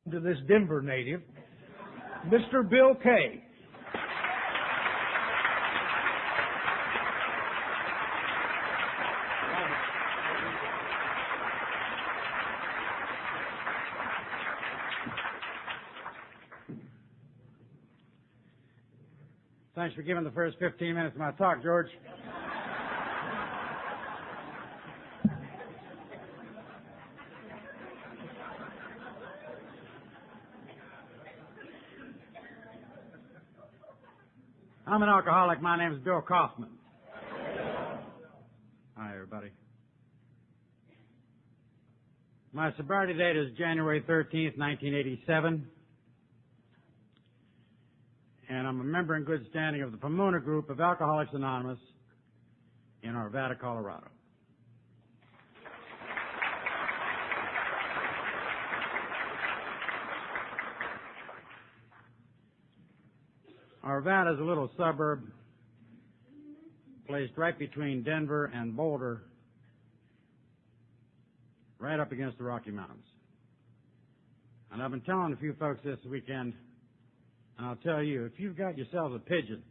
To this Denver native, Mr. Bill Kay. Thanks for giving the first 15 minutes of my talk, George. I'm an alcoholic. My name is Bill Kaufman. Hi, everybody. My sobriety date is January 13th, 1987. And I'm a member in good standing of the Pomona group of Alcoholics Anonymous in Arvada, Colorado. Arvada is a little suburb placed right between Denver and Boulder, right up against the Rocky Mountains. And I've been telling a few folks this weekend, and I'll tell you, if you've got yourselves a pigeon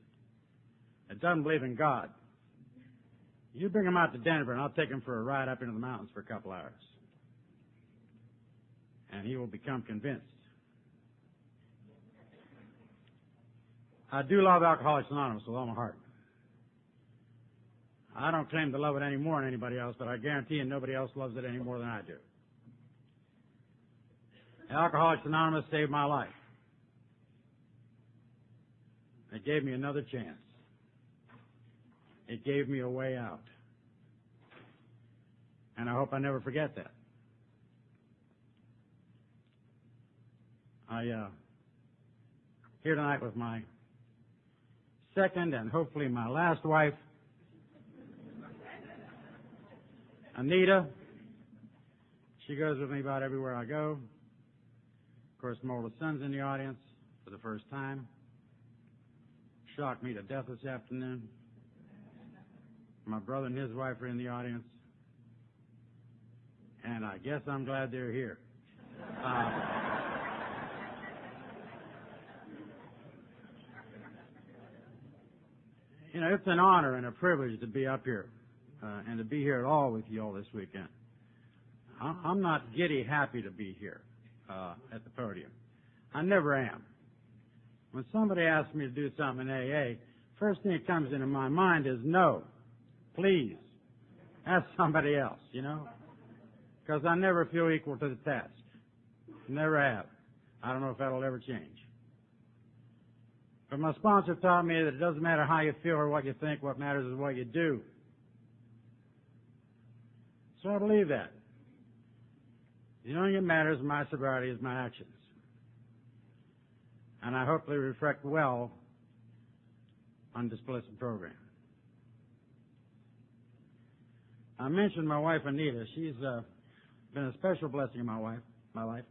that doesn't believe in God, you bring him out to Denver, and I'll take him for a ride up into the mountains for a couple hours. And he will become convinced. I do love Alcoholics Anonymous with all my heart. I don't claim to love it any more than anybody else, but I guarantee you nobody else loves it any more than I do. Alcoholics Anonymous saved my life. It gave me another chance. It gave me a way out. And I hope I never forget that. Here tonight with my second and hopefully my last wife, Anita. She goes with me about everywhere I go. Of course, my oldest son's in the audience for the first time. Shocked me to death this afternoon. My brother and his wife are in the audience. And I guess I'm glad they're here. You know, it's an honor and a privilege to be up here and to be here at all with you all this weekend. I'm not giddy happy to be here at the podium. I never am. When somebody asks me to do something in AA, first thing that comes into my mind is no, please, ask somebody else, you know, because I never feel equal to the task. Never have. I don't know if that'll ever change. But my sponsor taught me that it doesn't matter how you feel or what you think. What matters is what you do. So I believe that. The only thing that matters in my sobriety is my actions. And I hope they reflect well on this blessed program. I mentioned my wife, Anita. She's been a special blessing in my life.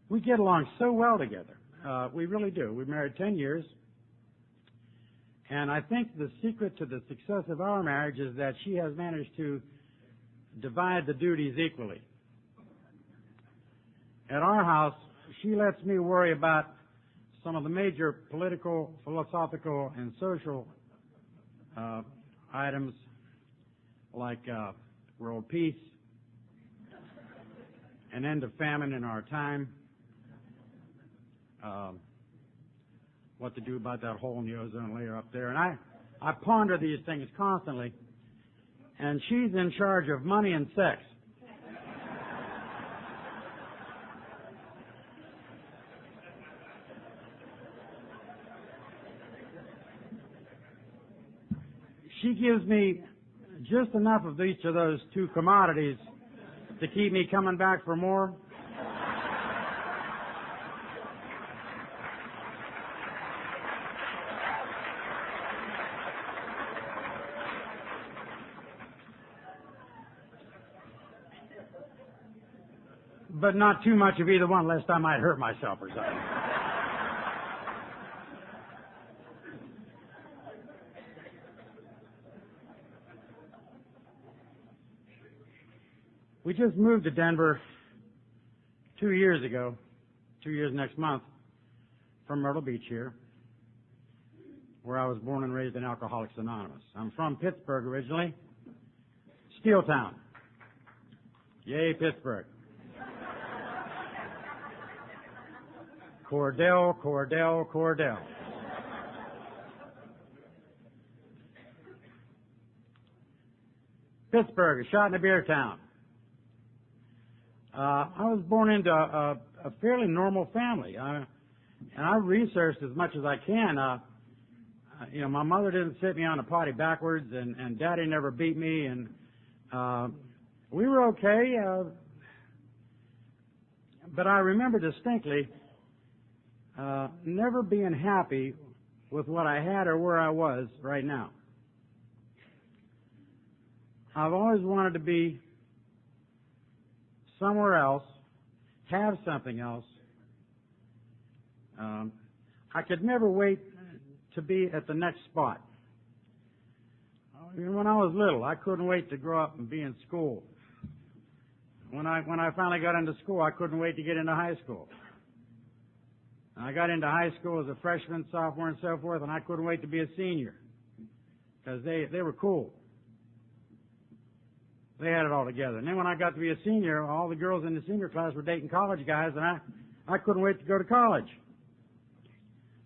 We get along so well together. We really do. We've married 10 years. And I think the secret to the success of our marriage is that she has managed to divide the duties equally. At our house, she lets me worry about some of the major political, philosophical, and social items like world peace, an end of famine in our time, what to do about that hole in the ozone layer up there. And I ponder these things constantly, and she's in charge of money and sex. She gives me just enough of each of those two commodities to keep me coming back for more. But not too much of either one, lest I might hurt myself or something. We just moved to Denver 2 years ago, 2 years next month, from Myrtle Beach here, where I was born and raised in Alcoholics Anonymous. I'm from Pittsburgh originally, Steel Town. Yay, Pittsburgh. Cordell, Cordell, Cordell. Pittsburgh, a shot in a beer town. I was born into a fairly normal family, and I researched as much as I can. My mother didn't sit me on a potty backwards, and Daddy never beat me, and we were okay. But I remember distinctly never being happy with what I had or where I was right now. I've always wanted to be somewhere else, have something else. I could never wait to be at the next spot. When I was little, I couldn't wait to grow up and be in school. When I finally got into school, I couldn't wait to get into high school. I got into high school as a freshman, sophomore, and so forth, and I couldn't wait to be a senior because they were cool. They had it all together. And then when I got to be a senior, all the girls in the senior class were dating college guys, and I couldn't wait to go to college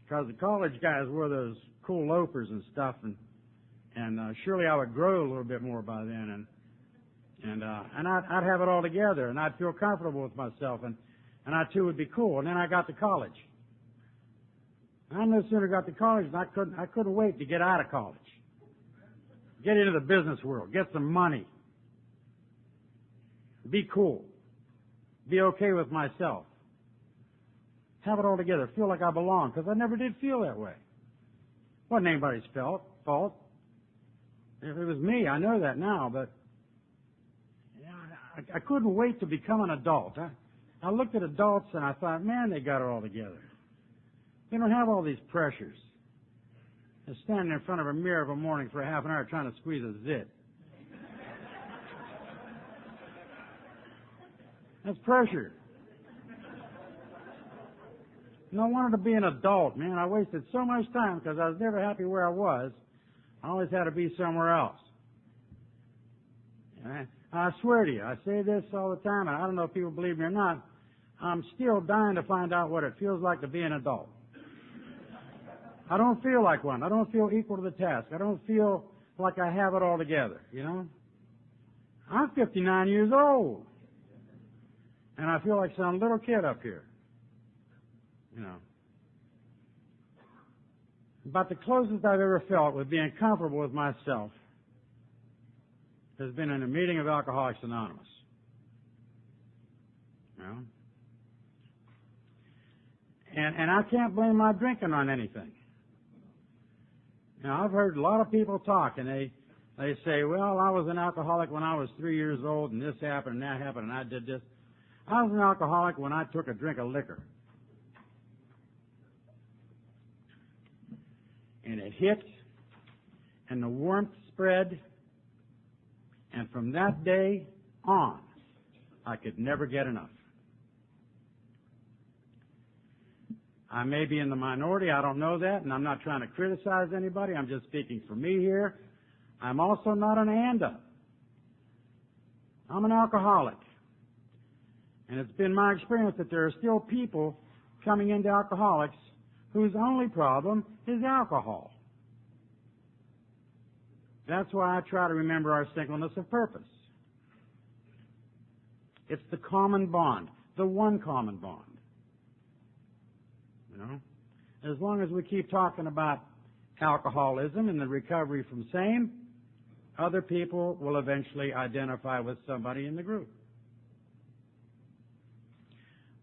because the college guys wore those cool loafers and stuff, and surely I would grow a little bit more by then, and I'd have it all together, and I'd feel comfortable with myself, and I too would be cool. And then I got to college. I no sooner got to college than I couldn't wait to get out of college, get into the business world, get some money, be cool, be okay with myself, have it all together, feel like I belong, because I never did feel that way. Wasn't anybody's fault. It was me. I know that now, but I couldn't wait to become an adult. I looked at adults and I thought, man, they got it all together. They don't have all these pressures. They're standing in front of a mirror of a morning for a half an hour trying to squeeze a zit. That's pressure. And I wanted to be an adult, man. I wasted so much time because I was never happy where I was. I always had to be somewhere else. I swear to you, I say this all the time, and I don't know if people believe me or not, I'm still dying to find out what it feels like to be an adult. I don't feel like one. I don't feel equal to the task. I don't feel like I have it all together, you know? I'm 59 years old, and I feel like some little kid up here, you know. About the closest I've ever felt with being comfortable with myself has been in a meeting of Alcoholics Anonymous. You know? And I can't blame my drinking on anything. Now, I've heard a lot of people talk, and they say, well, I was an alcoholic when I was 3 years old, and this happened, and that happened, and I did this. I was an alcoholic when I took a drink of liquor. And it hit, and the warmth spread, and from that day on, I could never get enough. I may be in the minority, I don't know that, and I'm not trying to criticize anybody, I'm just speaking for me here. I'm also not an and-up. I'm an alcoholic. And it's been my experience that there are still people coming into alcoholics whose only problem is alcohol. That's why I try to remember our singleness of purpose. It's the common bond, the one common bond. You know, as long as we keep talking about alcoholism and the recovery from same, other people will eventually identify with somebody in the group.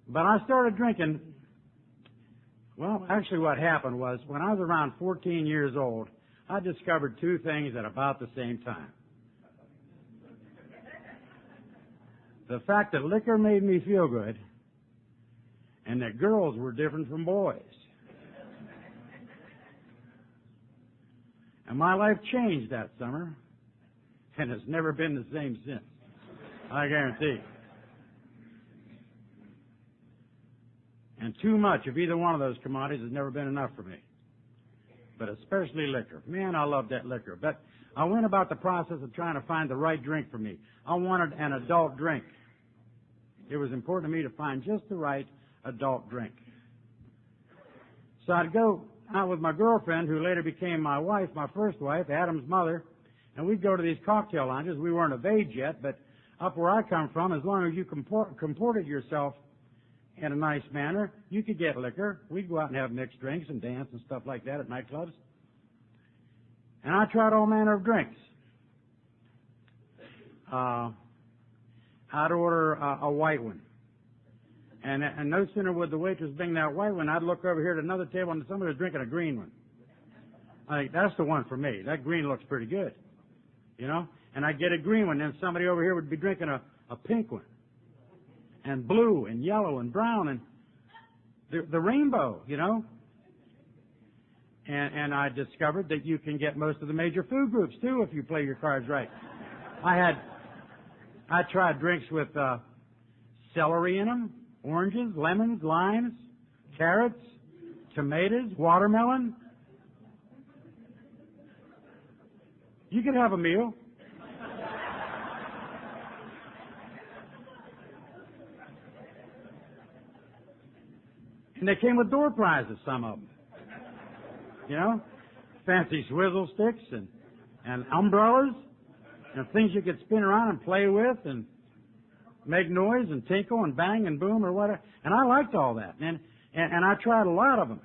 But I started drinking, well, actually what happened was when I was around 14 years old, I discovered two things at about the same time. The fact that liquor made me feel good, and that girls were different from boys. And my life changed that summer, and has never been the same since. I guarantee. And too much of either one of those commodities has never been enough for me. But especially liquor. Man, I love that liquor. But I went about the process of trying to find the right drink for me. I wanted an adult drink. It was important to me to find just the right adult drink. So I'd go out with my girlfriend, who later became my wife, my first wife, Adam's mother, and we'd go to these cocktail lounges. We weren't of age yet, but up where I come from, as long as you comported yourself in a nice manner, you could get liquor. We'd go out and have mixed drinks and dance and stuff like that at nightclubs. And I tried all manner of drinks. I'd order a white one. And no sooner would the waitress bring that white one, I'd look over here at another table and somebody was drinking a green one. I think, that's the one for me. That green looks pretty good, you know? And I'd get a green one, and somebody over here would be drinking a pink one, and blue, and yellow, and brown, and the rainbow, you know? And I discovered that you can get most of the major food groups, too, if you play your cards right. I tried drinks with celery in them, oranges, lemons, limes, carrots, tomatoes, watermelon. You could have a meal. And they came with door prizes, some of them. You know, fancy swizzle sticks and umbrellas and things you could spin around and play with and make noise and tinkle and bang and boom or whatever. And I liked all that. And I tried a lot of them.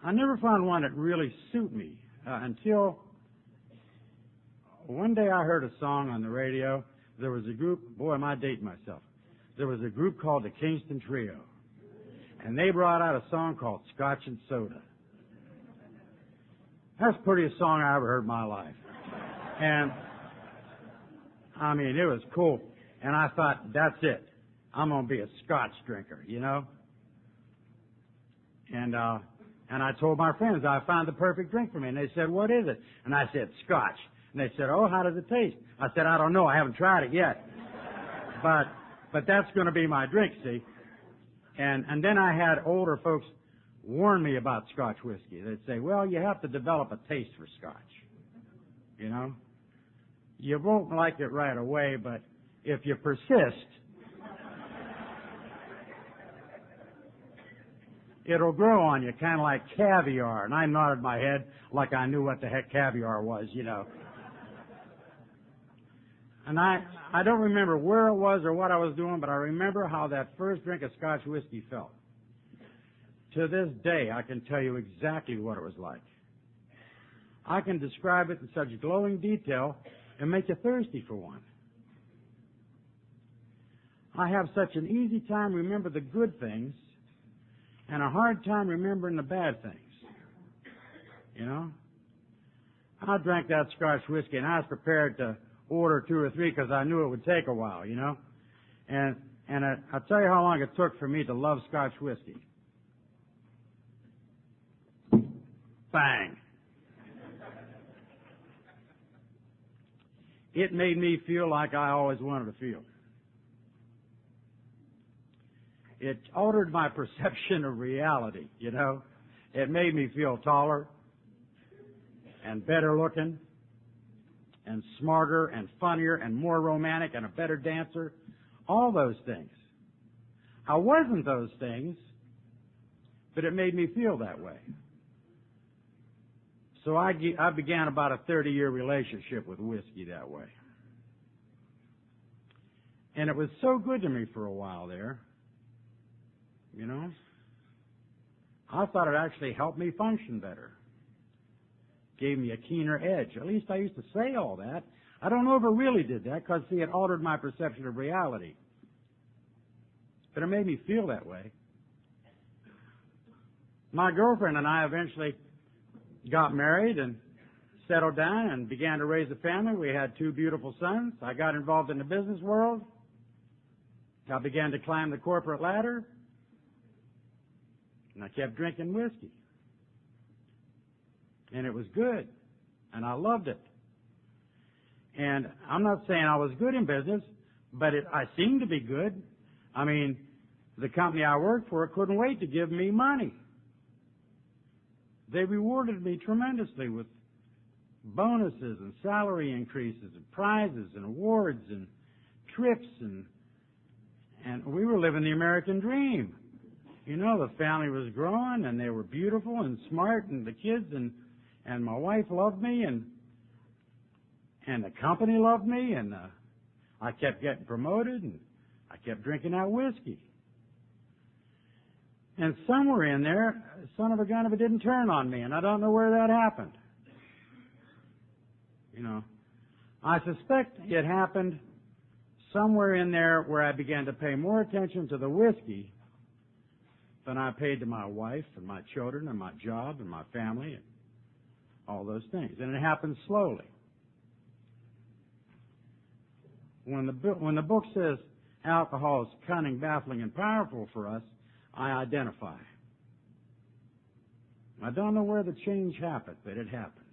I never found one that really suited me until one day I heard a song on the radio. There was a group, boy, am I dating myself. There was a group called the Kingston Trio. And they brought out a song called Scotch and Soda. That's the prettiest song I ever heard in my life. And, I mean, it was cool. And I thought, that's it. I'm going to be a Scotch drinker, you know? And I told my friends I found the perfect drink for me. And they said, what is it? And I said, Scotch. And they said, oh, how does it taste? I said, I don't know. I haven't tried it yet. But that's going to be my drink, see? And then I had older folks warn me about Scotch whiskey. They'd say, well, you have to develop a taste for Scotch. You know? You won't like it right away, but if you persist, it'll grow on you, kind of like caviar. And I nodded my head like I knew what the heck caviar was, you know. And I don't remember where it was or what I was doing, but I remember how that first drink of Scotch whiskey felt. To this day, I can tell you exactly what it was like. I can describe it in such glowing detail and make you thirsty for one. I have such an easy time remembering the good things and a hard time remembering the bad things. You know? I drank that Scotch whiskey and I was prepared to order 2 or 3 because I knew it would take a while, you know? And I'll tell you how long it took for me to love Scotch whiskey. Bang. It made me feel like I always wanted to feel. It altered my perception of reality, you know? It made me feel taller and better looking and smarter and funnier and more romantic and a better dancer. All those things. I wasn't those things, but it made me feel that way. So I began about a 30-year relationship with whiskey that way. And it was so good to me for a while there, you know. I thought it actually helped me function better. Gave me a keener edge. At least I used to say all that. I don't know if it really did that because, see, it altered my perception of reality. But it made me feel that way. My girlfriend and I eventually got married and settled down and began to raise a family. We had 2 beautiful sons. I got involved in the business world. I began to climb the corporate ladder. And I kept drinking whiskey. And it was good. And I loved it. And I'm not saying I was good in business, but I seemed to be good. I mean, the company I worked for couldn't wait to give me money. They rewarded me tremendously with bonuses and salary increases and prizes and awards and trips and we were living the American dream. You know, the family was growing and they were beautiful and smart and the kids and my wife loved me and the company loved me and I kept getting promoted and I kept drinking that whiskey. And somewhere in there, son of a gun if it didn't turn on me, and I don't know where that happened. You know, I suspect it happened somewhere in there where I began to pay more attention to the whiskey than I paid to my wife and my children and my job and my family and all those things. And it happened slowly. When the book says alcohol is cunning, baffling, and powerful for us, I identify. I don't know where the change happened, but it happened.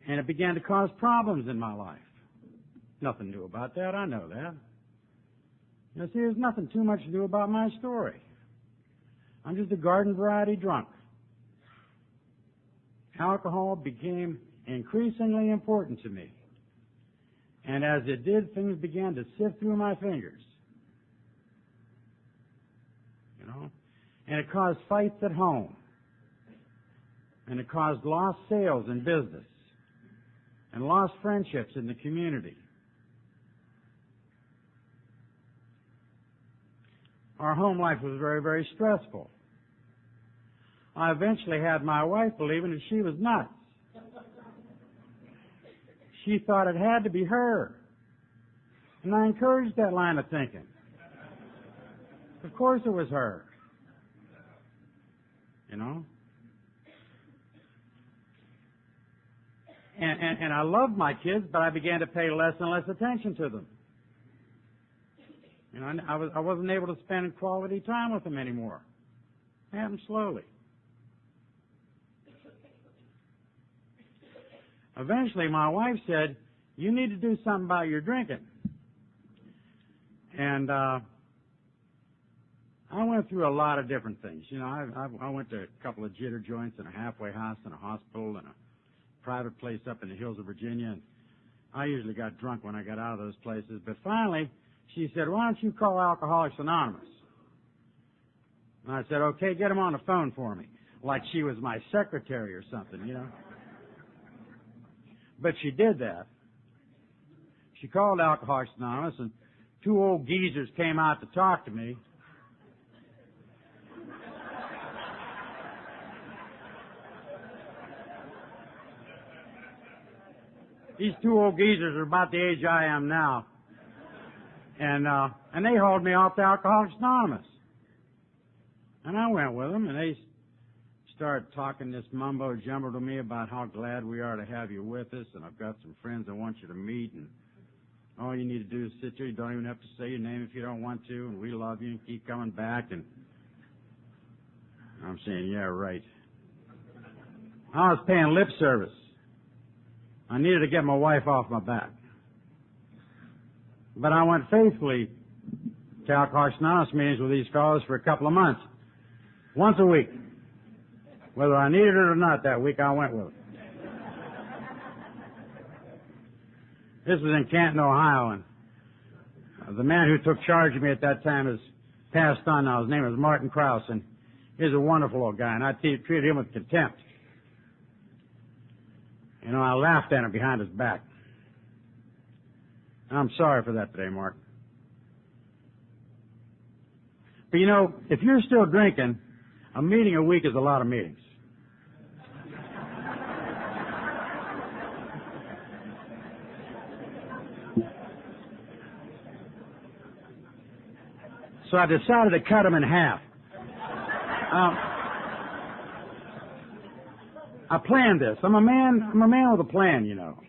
And it began to cause problems in my life. Nothing new about that, I know that. You see, there's nothing too much new about my story. I'm just a garden variety drunk. Alcohol became increasingly important to me. And as it did, things began to sift through my fingers. You know? And it caused fights at home. And it caused lost sales in business. And lost friendships in the community. Our home life was very, very stressful. I eventually had my wife believing that she was nuts. She thought it had to be her. And I encouraged that line of thinking. Of course it was her. You know? And I loved my kids, but I began to pay less and less attention to them. You know, I wasn't able to spend quality time with them anymore. It happened slowly. Eventually, my wife said, "You need to do something about your drinking." And I went through a lot of different things. You know, I went to a couple of jitter joints and a halfway house and a hospital and a private place up in the hills of Virginia. And I usually got drunk when I got out of those places. But finally, she said, "Why don't you call Alcoholics Anonymous?" And I said, "Okay, get them on the phone for me." Like she was my secretary or something, you know. But she did that. She called Alcoholics Anonymous, and two old geezers came out to talk to me. These two old geezers are about the age I am now. And they hauled me off to Alcoholics Anonymous. And I went with them, and they started talking this mumbo-jumbo to me about how glad we are to have you with us, and I've got some friends I want you to meet, and all you need to do is sit there. You don't even have to say your name if you don't want to, and we love you and keep coming back. And I'm saying, yeah, right. I was paying lip service. I needed to get my wife off my back. But I went faithfully to Alcoholics Anonymous meetings with these fellows for a couple of months. Once a week. Whether I needed it or not that week, I went with them. This was in Canton, Ohio, and the man who took charge of me at that time has passed on now. His name is Martin Krause, and he's a wonderful old guy, and I treated him with contempt. You know, I laughed at him behind his back. I'm sorry for that today, Mark. But you know, if you're still drinking, a meeting a week is a lot of meetings. So I decided to cut them in half. I planned this. I'm a man with a plan, you know.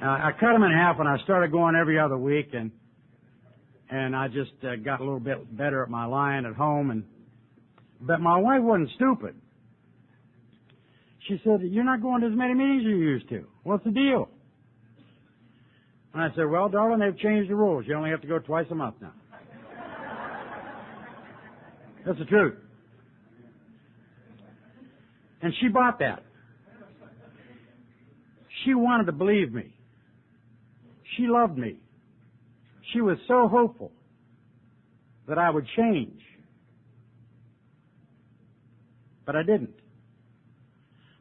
I cut them in half and I started going every other week, and I just got a little bit better at my lying at home. But my wife wasn't stupid. She said, "You're not going to as many meetings as you used to. What's the deal?" And I said, "Well, darling, they've changed the rules. You only have to go twice a month now." That's the truth. And she bought that. She wanted to believe me. She loved me. She was so hopeful that I would change. But I didn't.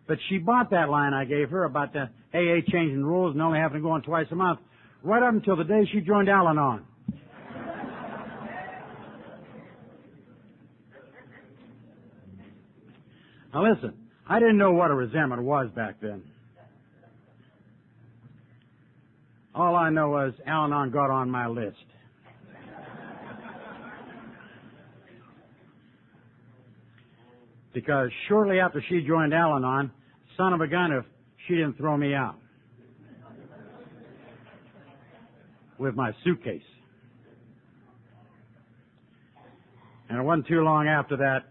But she bought that line I gave her about the AA changing the rules and only having to go on twice a month, right up until the day she joined Al-Anon. Now listen, I didn't know what a resentment was back then. All I know was Al-Anon got on my list. Because shortly after she joined Al-Anon, son of a gun if she didn't throw me out with my suitcase. And it wasn't too long after that,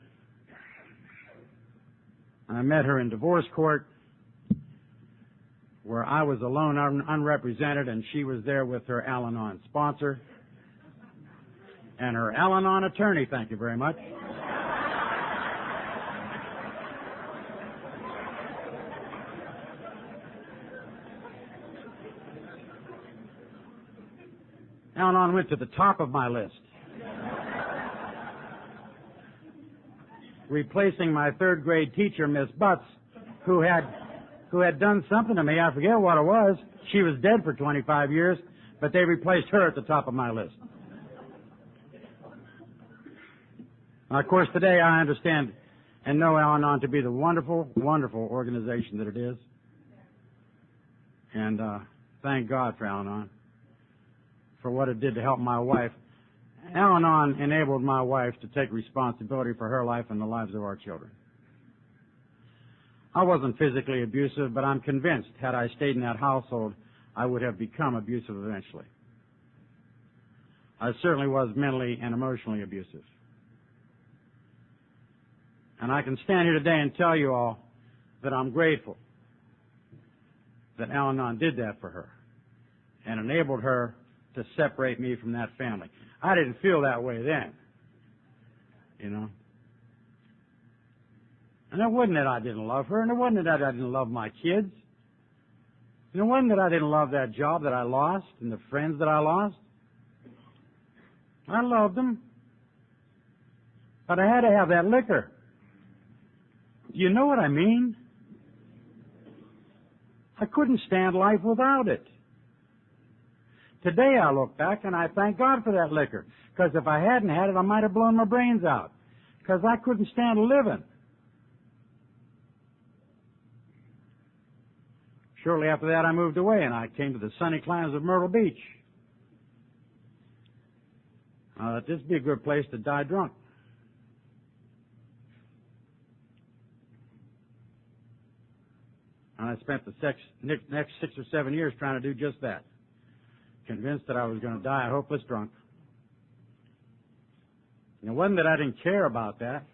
I met her in divorce court, where I was alone, unrepresented, and she was there with her Al-Anon sponsor and her Al-Anon attorney, thank you very much. Al-Anon went to the top of my list, replacing my third grade teacher, Miss Butts, who had done something to me. I forget what it was. She was dead for 25 years, but they replaced her at the top of my list. Now, of course, today I understand and know Al-Anon to be the wonderful, wonderful organization that it is. And thank God for Al-Anon, for what it did to help my wife. Al-Anon enabled my wife to take responsibility for her life and the lives of our children. I wasn't physically abusive, but I'm convinced had I stayed in that household, I would have become abusive eventually. I certainly was mentally and emotionally abusive. And I can stand here today and tell you all that I'm grateful that Al-Anon did that for her and enabled her to separate me from that family. I didn't feel that way then, you know. And it wasn't that I didn't love her, and it wasn't that I didn't love my kids. And it wasn't that I didn't love that job that I lost and the friends that I lost. I loved them. But I had to have that liquor. You know what I mean? I couldn't stand life without it. Today I look back and I thank God for that liquor. Because if I hadn't had it, I might have blown my brains out. Because I couldn't stand living. Shortly after that, I moved away and I came to the sunny climes of Myrtle Beach. This would be a good place to die drunk. And I spent the next 6 or 7 years trying to do just that. Convinced that I was going to die a hopeless drunk. And it wasn't that I didn't care about that.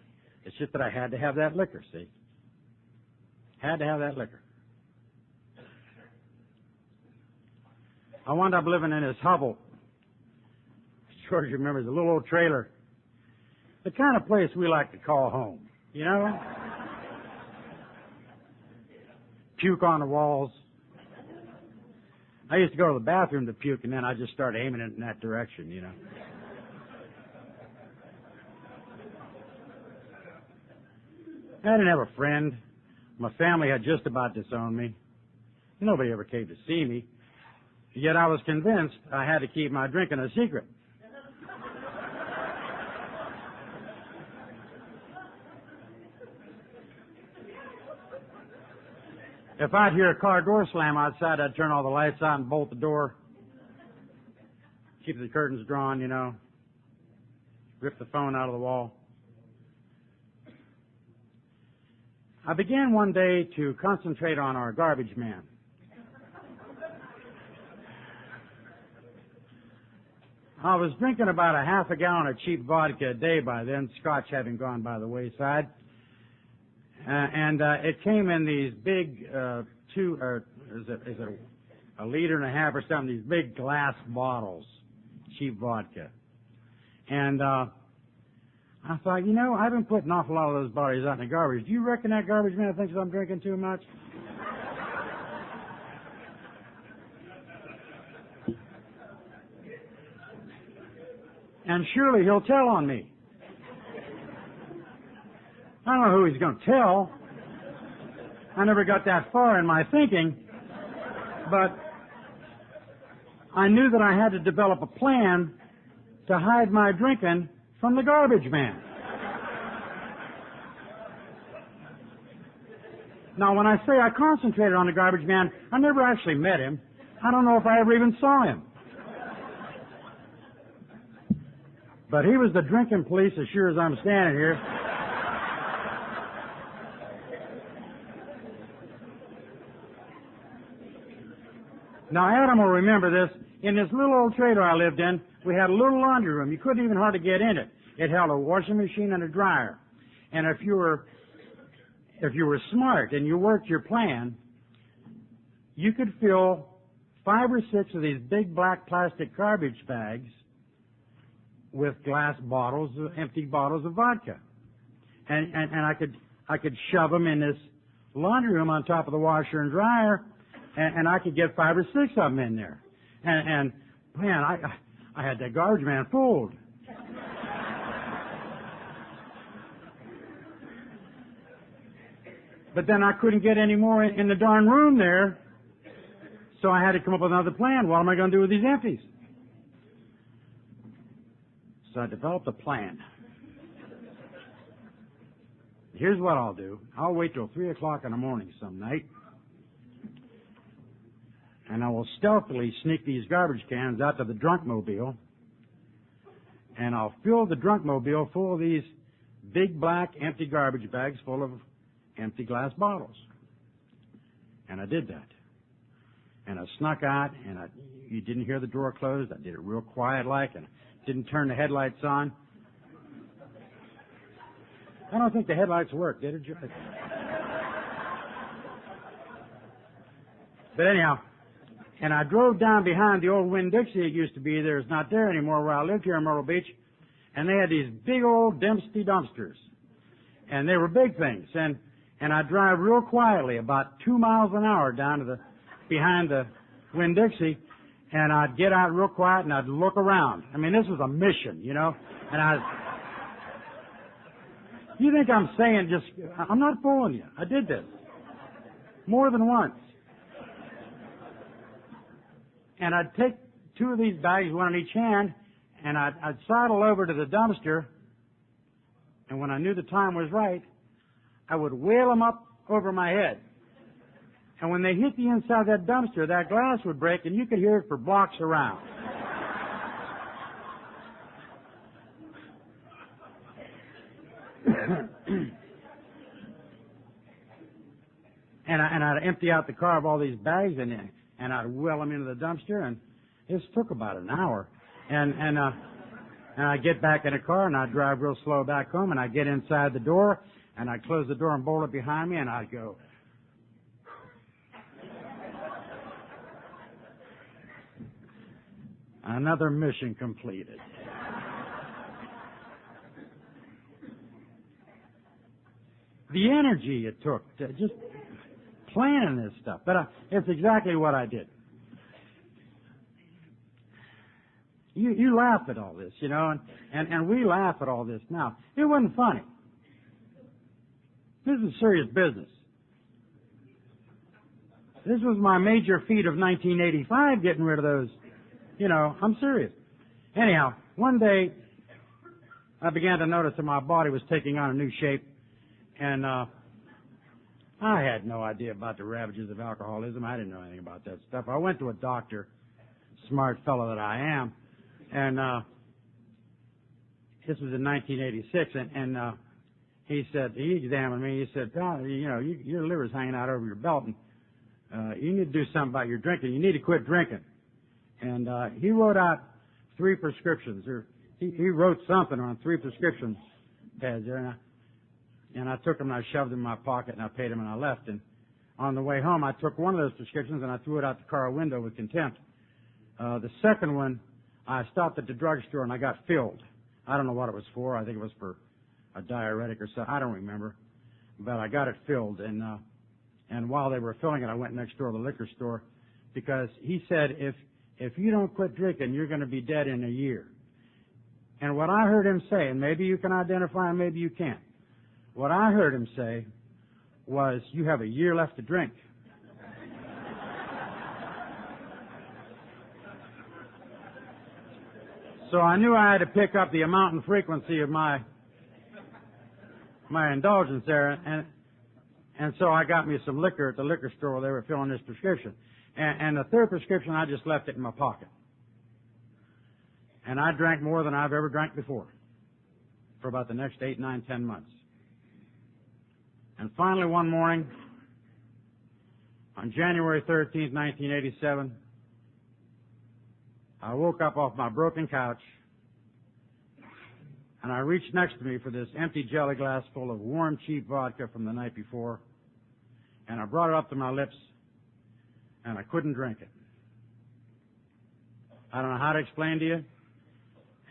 It's just that I had to have that liquor, see? Had to have that liquor. I wound up living in this hovel. George remembers a little old trailer. The kind of place we like to call home, you know? Puke on the walls. I used to go to the bathroom to puke, and then I just started aiming it in that direction, you know. I didn't have a friend. My family had just about disowned me. Nobody ever came to see me. Yet I was convinced I had to keep my drinking a secret. If I'd hear a car door slam outside, I'd turn all the lights out and bolt the door. Keep the curtains drawn, you know. Rip the phone out of the wall. I began one day to concentrate on our garbage man. I was drinking about a half a gallon of cheap vodka a day by then, scotch having gone by the wayside. It came in these big is it a liter and a half or something? These big glass bottles, cheap vodka. And I thought, I've been putting an awful lot of those bottles out in the garbage. Do you reckon that garbage man thinks I'm drinking too much? And surely he'll tell on me. I don't know who he's going to tell. I never got that far in my thinking. But I knew that I had to develop a plan to hide my drinking from the garbage man. Now, when I say I concentrated on the garbage man, I never actually met him. I don't know if I ever even saw him. But he was the drinking police as sure as I'm standing here. Now, Adam will remember this. In this little old trailer I lived in, we had a little laundry room. You couldn't even hardly get in it. It held a washing machine and a dryer. And if you were smart and you worked your plan, you could fill 5 or 6 of these big black plastic garbage bags with glass bottles, empty bottles of vodka. And I could shove them in this laundry room on top of the washer and dryer, and I could get 5 or 6 of them in there. And man, I had that garbage man fooled. But then I couldn't get any more in the darn room there, so I had to come up with another plan. What am I going to do with these empties? So I developed a plan. Here's what I'll do. I'll wait till 3 o'clock in the morning some night, and I will stealthily sneak these garbage cans out to the drunk mobile, and I'll fill the drunk mobile full of these big black empty garbage bags full of empty glass bottles. And I did that. And I snuck out, and you didn't hear the door closed. I did it real quiet like, and didn't turn the headlights on. I don't think the headlights worked, did it? But anyhow, and I drove down behind the old Winn-Dixie it used to be there. It's not there anymore where I lived here in Myrtle Beach. And they had these big old Dempsey dumpsters. And they were big things. And I'd drive real quietly, about 2 miles an hour down to behind the Winn-Dixie, and I'd get out real quiet and I'd look around. I mean, this was a mission, And you think I'm saying I'm not fooling you. I did this more than once. And I'd take 2 of these bags, one in each hand, and I'd sidle over to the dumpster, and when I knew the time was right, I would wheel them up over my head. And when they hit the inside of that dumpster, that glass would break, and you could hear it for blocks around. And I'd empty out the car of all these bags, and I'd wheel them into the dumpster, and this took about an hour. And I'd get back in the car, and I'd drive real slow back home, and I'd get inside the door, and I'd close the door and bolt it behind me, and I'd go, another mission completed. The energy it took to just planning this stuff, but it's exactly what I did. You laugh at all this, and we laugh at all this now. It wasn't funny. This is serious business. This was my major feat of 1985, getting rid of those. I'm serious. Anyhow, one day I began to notice that my body was taking on a new shape, and I had no idea about the ravages of alcoholism. I didn't know anything about that stuff. I went to a doctor, smart fellow that I am, and this was in 1986, and he examined me. He said, "Oh, your liver's hanging out over your belt, and you need to do something about your drinking. You need to quit drinking." And he wrote out 3 prescriptions, or he wrote something on 3 prescription pads there. And And I took them and I shoved them in my pocket and I paid them and I left. And on the way home, I took one of those prescriptions and I threw it out the car window with contempt. The second one, I stopped at the drugstore and I got filled. I don't know what it was for. I think it was for a diuretic or something. I don't remember. But I got it filled. And while they were filling it, I went next door to the liquor store because he said, if you don't quit drinking, you're going to be dead in a year. And what I heard him say, and maybe you can identify and maybe you can't, what I heard him say was, you have a year left to drink. So I knew I had to pick up the amount and frequency of my indulgence there, and so I got me some liquor at the liquor store where they were filling this prescription. And the third prescription, I just left it in my pocket. And I drank more than I've ever drank before for about the next 8, 9, 10 months. And finally one morning, on January 13th, 1987, I woke up off my broken couch and I reached next to me for this empty jelly glass full of warm, cheap vodka from the night before, and I brought it up to my lips and I couldn't drink it. I don't know how to explain to you.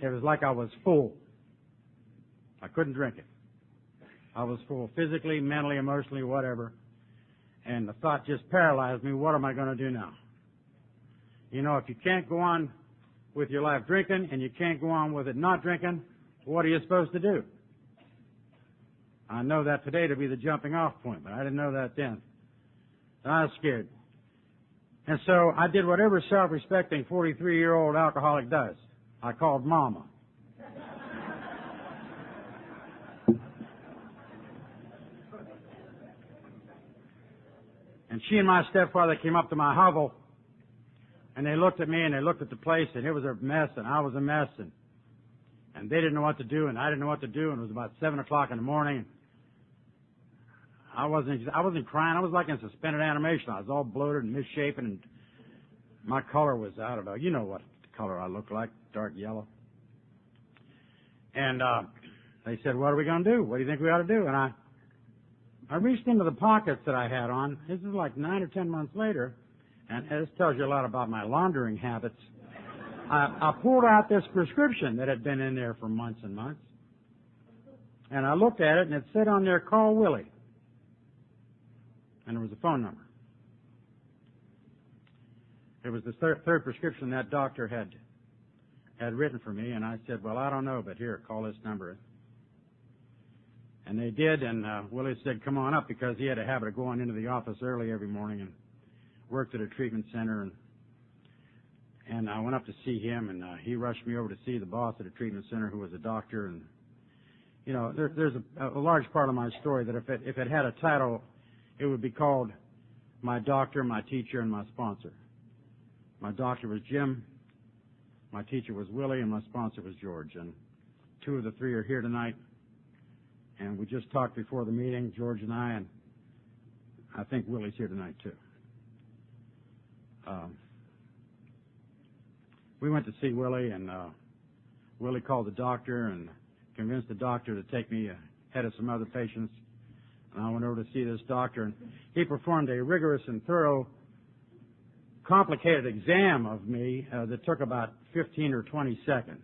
It was like I was full. I couldn't drink it. I was full physically, mentally, emotionally, whatever. And the thought just paralyzed me. What am I going to do now? You know, if you can't go on with your life drinking and you can't go on with it not drinking, what are you supposed to do? I know that today to be the jumping off point, but I didn't know that then. I was scared. And so I did what every self-respecting 43-year-old alcoholic does. I called Mama. And she and my stepfather came up to my hovel, and they looked at me, and they looked at the place, and it was a mess, and I was a mess, and they didn't know what to do, and I didn't know what to do, and it was about 7 o'clock in the morning. I wasn't crying. I was like in suspended animation. I was all bloated and misshapen, and my color was, I don't know, you know what color I look like, dark yellow. And they said, what are we going to do? What do you think we ought to do? And I reached into the pockets that I had on. This is like 9 or 10 months later, and this tells you a lot about my laundering habits. I pulled out this prescription that had been in there for months and months, and I looked at it, and it said on there, call Willie. And there was a phone number. It was the third prescription that doctor had written for me, and I said, well, I don't know, but here, call this number. And they did, and Willie said, come on up, because he had a habit of going into the office early every morning and worked at a treatment center. And I went up to see him, and he rushed me over to see the boss at a treatment center who was a doctor. And, you know, there's a large part of my story that if it had a title, it would be called My Doctor, My Teacher, and My Sponsor. My doctor was Jim, my teacher was Willie, and my sponsor was George. And 2 of the 3 are here tonight. And we just talked before the meeting, George and I think Willie's here tonight too. We went to see Willie, and Willie called the doctor and convinced the doctor to take me ahead of some other patients. And I went over to see this doctor, and he performed a rigorous and thorough, complicated exam of me that took about 15 or 20 seconds.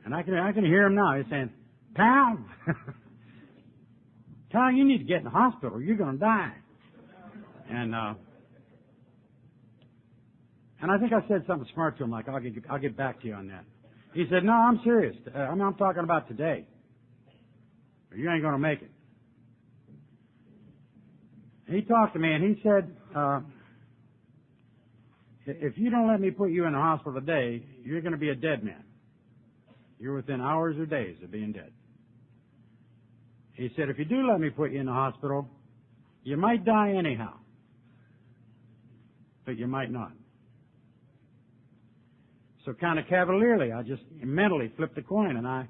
And I can hear him now. He's saying, pal, pal, you need to get in the hospital. You're going to die. And I think I said something smart to him, like, I'll get back to you on that. He said, no, I'm serious. I'm talking about today. You ain't going to make it. He talked to me, and he said, if you don't let me put you in the hospital today, you're going to be a dead man. You're within hours or days of being dead. He said, if you do let me put you in the hospital, you might die anyhow, but you might not. So kind of cavalierly, I just mentally flipped a coin, and I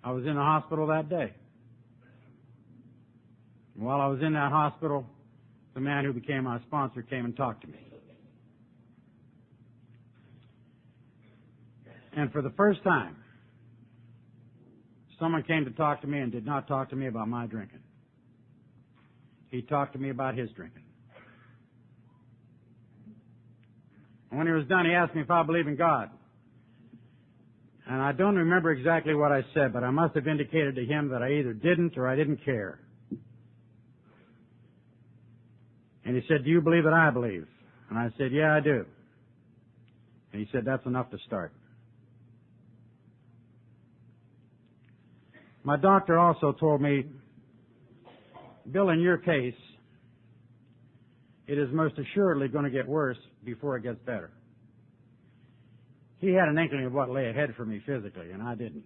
was in the hospital that day. While I was in that hospital, the man who became my sponsor came and talked to me. And for the first time, someone came to talk to me and did not talk to me about my drinking. He talked to me about his drinking. And when he was done, he asked me if I believe in God. And I don't remember exactly what I said, but I must have indicated to him that I either didn't or I didn't care. And he said, "Do you believe that I believe?" And I said, "Yeah, I do." And he said, "That's enough to start." My doctor also told me, "Bill, in your case, it is most assuredly going to get worse before it gets better." He had an inkling of what lay ahead for me physically, and I didn't.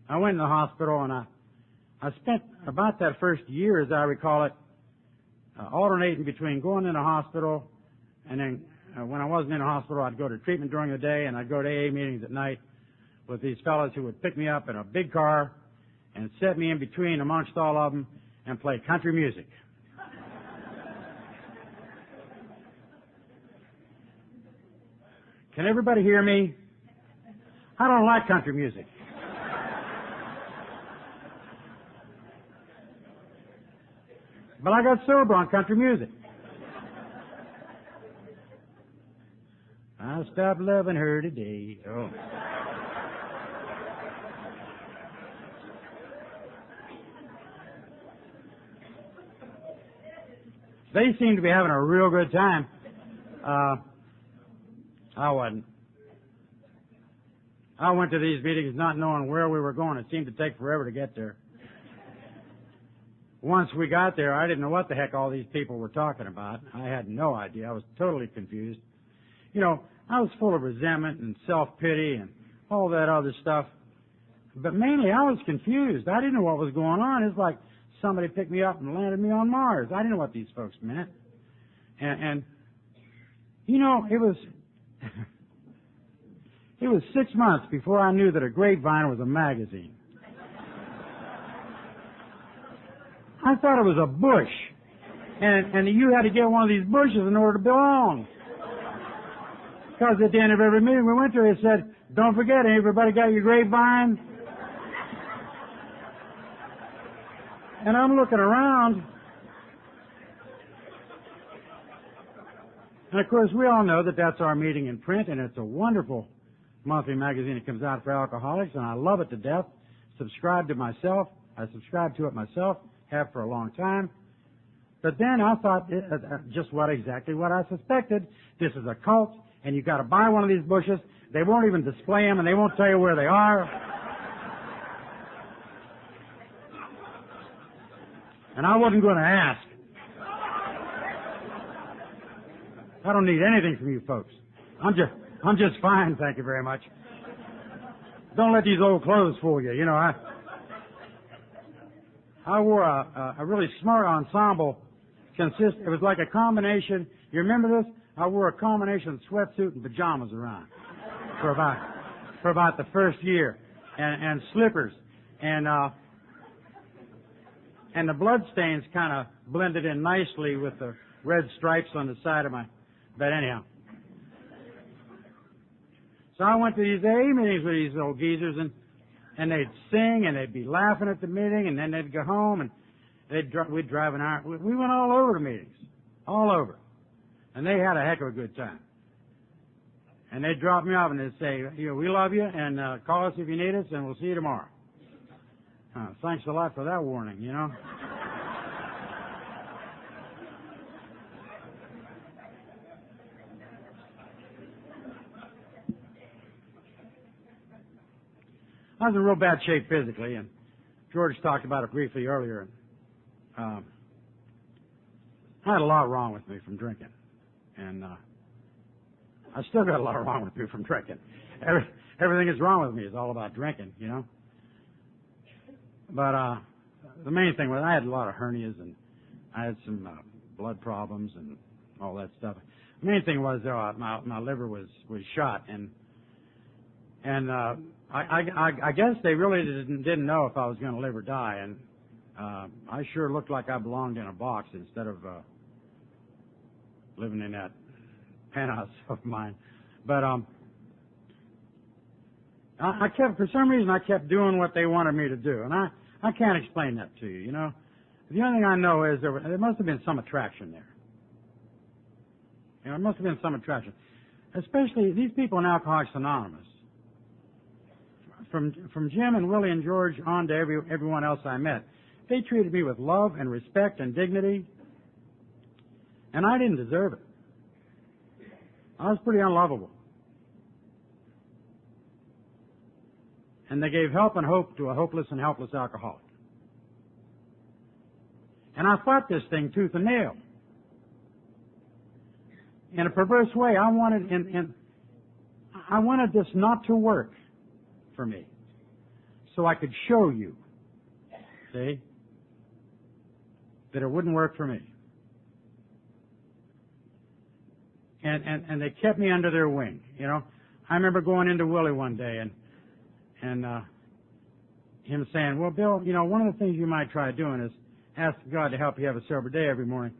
I went in the hospital, and I spent about that first year, as I recall it, alternating between going in the hospital, and then when I wasn't in the hospital, I'd go to treatment during the day, and I'd go to AA meetings at night with these fellows who would pick me up in a big car and set me in between amongst all of them and play country music. Can everybody hear me? I don't like country music. But I got sober on country music. I stopped loving her today. Oh. They seem to be having a real good time. I wasn't. I went to these meetings not knowing where we were going. It seemed to take forever to get there. Once we got there, I didn't know what the heck all these people were talking about. I had no idea. I was totally confused. You know, I was full of resentment and self-pity and all that other stuff. But mainly I was confused. I didn't know what was going on. It's like somebody picked me up and landed me on Mars. I didn't know what these folks meant. And you know, it was 6 months before I knew that a grapevine was a magazine. I thought it was a bush, and you had to get one of these bushes in order to belong. Because at the end of every meeting we went to, they said, "Don't forget, everybody got your grapevine?" And I'm looking around, and of course we all know that that's our meeting in print, and it's a wonderful monthly magazine that comes out for alcoholics, and I love it to death. Subscribe to myself. I subscribe to it myself. Have for a long time. But then I thought just exactly what I suspected. This is a cult, and you've got to buy one of these bushes. They won't even display them, and they won't tell you where they are. And I wasn't going to ask. I don't need anything from you folks. I'm just fine, thank you very much. Don't let these old clothes fool you. You know, I wore a really smart ensemble. It was like a combination. You remember this? I wore a combination sweatsuit and pajamas around for about the first year, and slippers, and the blood stains kind of blended in nicely with the red stripes on the side of my. But anyhow, so I went to these AA meetings with these old geezers, and they'd sing, and they'd be laughing at the meeting, and then they'd go home, and we'd drive an hour. We went all over the meetings, all over. And they had a heck of a good time. And they'd drop me off, and they'd say, "We love you, and call us if you need us, and we'll see you tomorrow." Thanks a lot for that warning, you know. I was in real bad shape physically, and George talked about it briefly earlier. I had a lot wrong with me from drinking, and I still got a lot wrong with me from drinking. Everything that's wrong with me is all about drinking, you know. But the main thing was I had a lot of hernias, and I had some blood problems and all that stuff. The main thing was though my liver was shot, and I guess they really didn't know if I was going to live or die, and I sure looked like I belonged in a box instead of living in that penthouse of mine. But For some reason, I kept doing what they wanted me to do, and I can't explain that to you, you know. The only thing I know is there must have been some attraction there. You know, there must have been some attraction. Especially these people in Alcoholics Anonymous. From Jim and Willie and George on to everyone else I met, they treated me with love and respect and dignity, and I didn't deserve it. I was pretty unlovable. And they gave help and hope to a hopeless and helpless alcoholic. And I fought this thing tooth and nail. In a perverse way, I wanted this not to work for me, so I could show you, see, that it wouldn't work for me. And they kept me under their wing, you know. I remember going into Willie one day and him saying, well, Bill, you know, one of the things you might try doing is ask God to help you have a sober day every morning.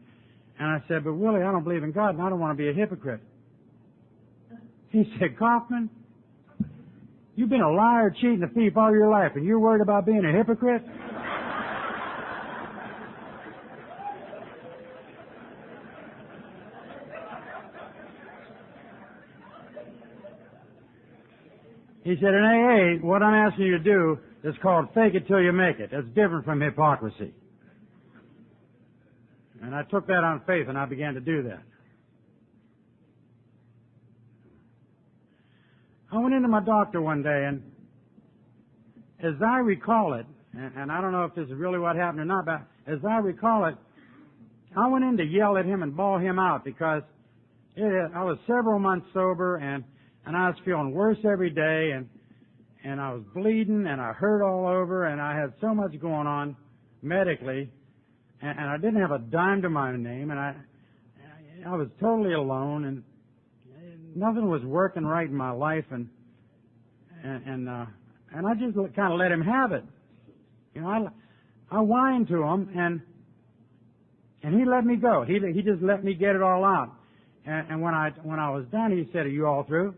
And I said, but Willie, I don't believe in God, and I don't want to be a hypocrite. He said, Kaufman, you've been a liar, cheat, and a thief all your life, and you're worried about being a hypocrite? He said, in AA, what I'm asking you to do is called fake it till you make it. That's different from hypocrisy. And I took that on faith, and I began to do that. I went into my doctor one day, and as I recall it, and I don't know if this is really what happened or not, but as I recall it, I went in to yell at him and bawl him out because I was several months sober, and I was feeling worse every day, and I was bleeding, and I hurt all over, and I had so much going on medically, and I didn't have a dime to my name, and I was totally alone, and nothing was working right in my life, and I just kind of let him have it. You know, I whined to him, and he let me go. He just let me get it all out. And when I was done, he said, "Are you all through?"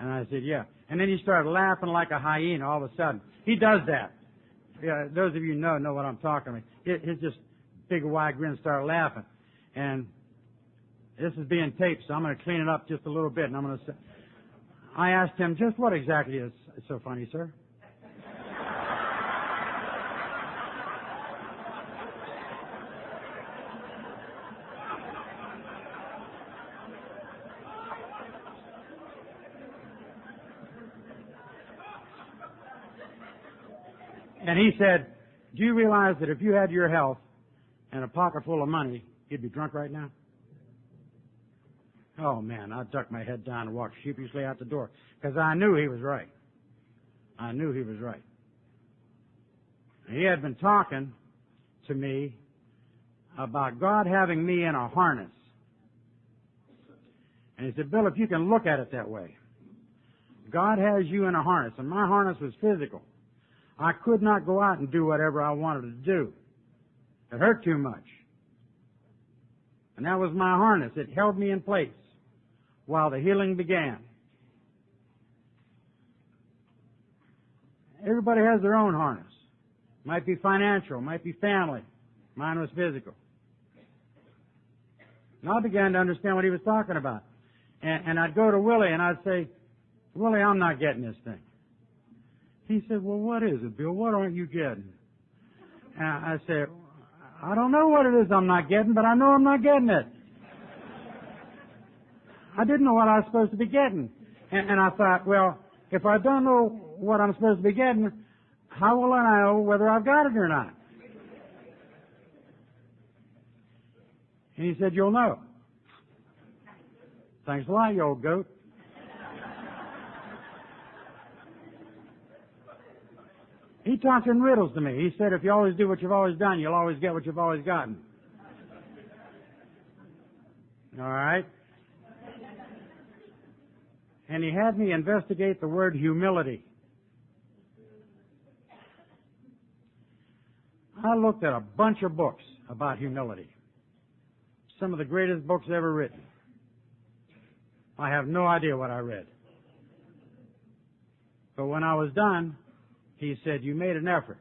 And I said, "Yeah." And then he started laughing like a hyena all of a sudden. He does that. Yeah, those of you who know what I'm talking about. His just big wide grin started laughing. And this is being taped, so I'm going to clean it up just a little bit. And I'm going to say, I asked him, just what exactly is so funny, sir? And he said, do you realize that if you had your health and a pocket full of money, you'd be drunk right now? Oh, man, I ducked my head down and walked sheepishly out the door because I knew he was right. I knew he was right. He had been talking to me about God having me in a harness. And he said, Bill, if you can look at it that way, God has you in a harness, and my harness was physical. I could not go out and do whatever I wanted to do. It hurt too much. And that was my harness. It held me in place while the healing began. Everybody has their own harness. Might be financial, might be family. Mine was physical. And I began to understand what he was talking about. And I'd go to Willie and I'd say, Willie, I'm not getting this thing. He said, well, what is it, Bill? What aren't you getting? And I said, I don't know what it is I'm not getting, but I know I'm not getting it. I didn't know what I was supposed to be getting. And I thought, well, if I don't know what I'm supposed to be getting, how will I know whether I've got it or not? And he said, you'll know. Thanks a lot, you old goat. He talked in riddles to me. He said, if you always do what you've always done, you'll always get what you've always gotten. All right? And he had me investigate the word humility. I looked at a bunch of books about humility. Some of the greatest books ever written. I have no idea what I read. But when I was done, he said, "You made an effort.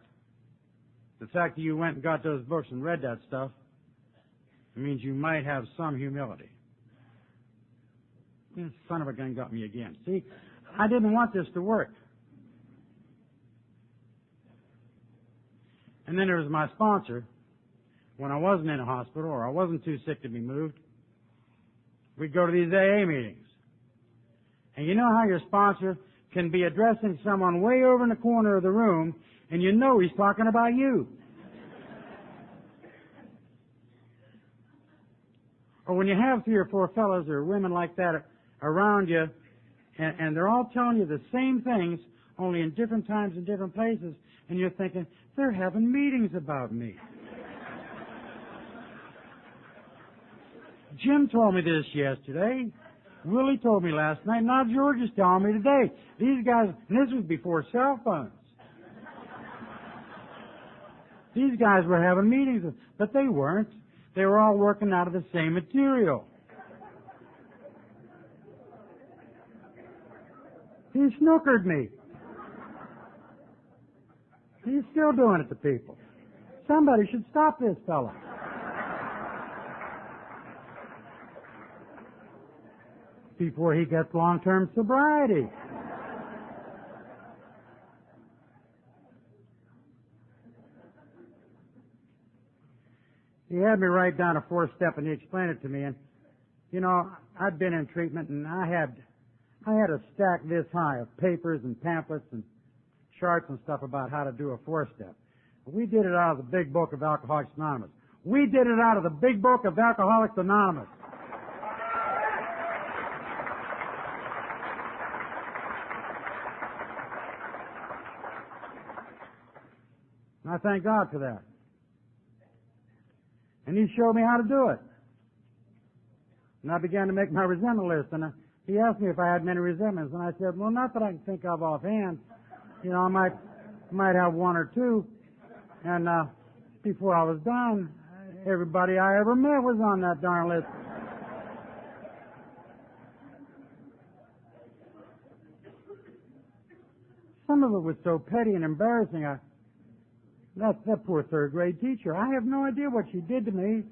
The fact that you went and got those books and read that stuff, it means you might have some humility." This son of a gun got me again. See, I didn't want this to work. And then there was my sponsor. When I wasn't in a hospital or I wasn't too sick to be moved, we'd go to these AA meetings. And you know how your sponsor can be addressing someone way over in the corner of the room, and you know he's talking about you. Or when you have 3 or 4 fellows or women like that around you, and they're all telling you the same things, only in different times and different places, and you're thinking, they're having meetings about me. Jim told me this yesterday. Willie told me last night. Now George is telling me today. These guys, and this was before cell phones. These guys were having meetings, but they weren't. They were all working out of the same material. He snookered me. He's still doing it to people. Somebody should stop this fella. Before he gets long-term sobriety. He had me write down a 4-step, and he explained it to me. And you know, I'd been in treatment, and I had a stack this high of papers and pamphlets and charts and stuff about how to do a 4-step. We did it out of the Big Book of Alcoholics Anonymous. We did it out of the Big Book of Alcoholics Anonymous. And I thank God for that. And he showed me how to do it. And I began to make my resentment list. And he asked me if I had many resentments. And I said, well, not that I can think of offhand. You know, I might have 1 or 2. And before I was done, everybody I ever met was on that darn list. Some of it was so petty and embarrassing. That poor 3rd grade teacher. I have no idea what she did to me.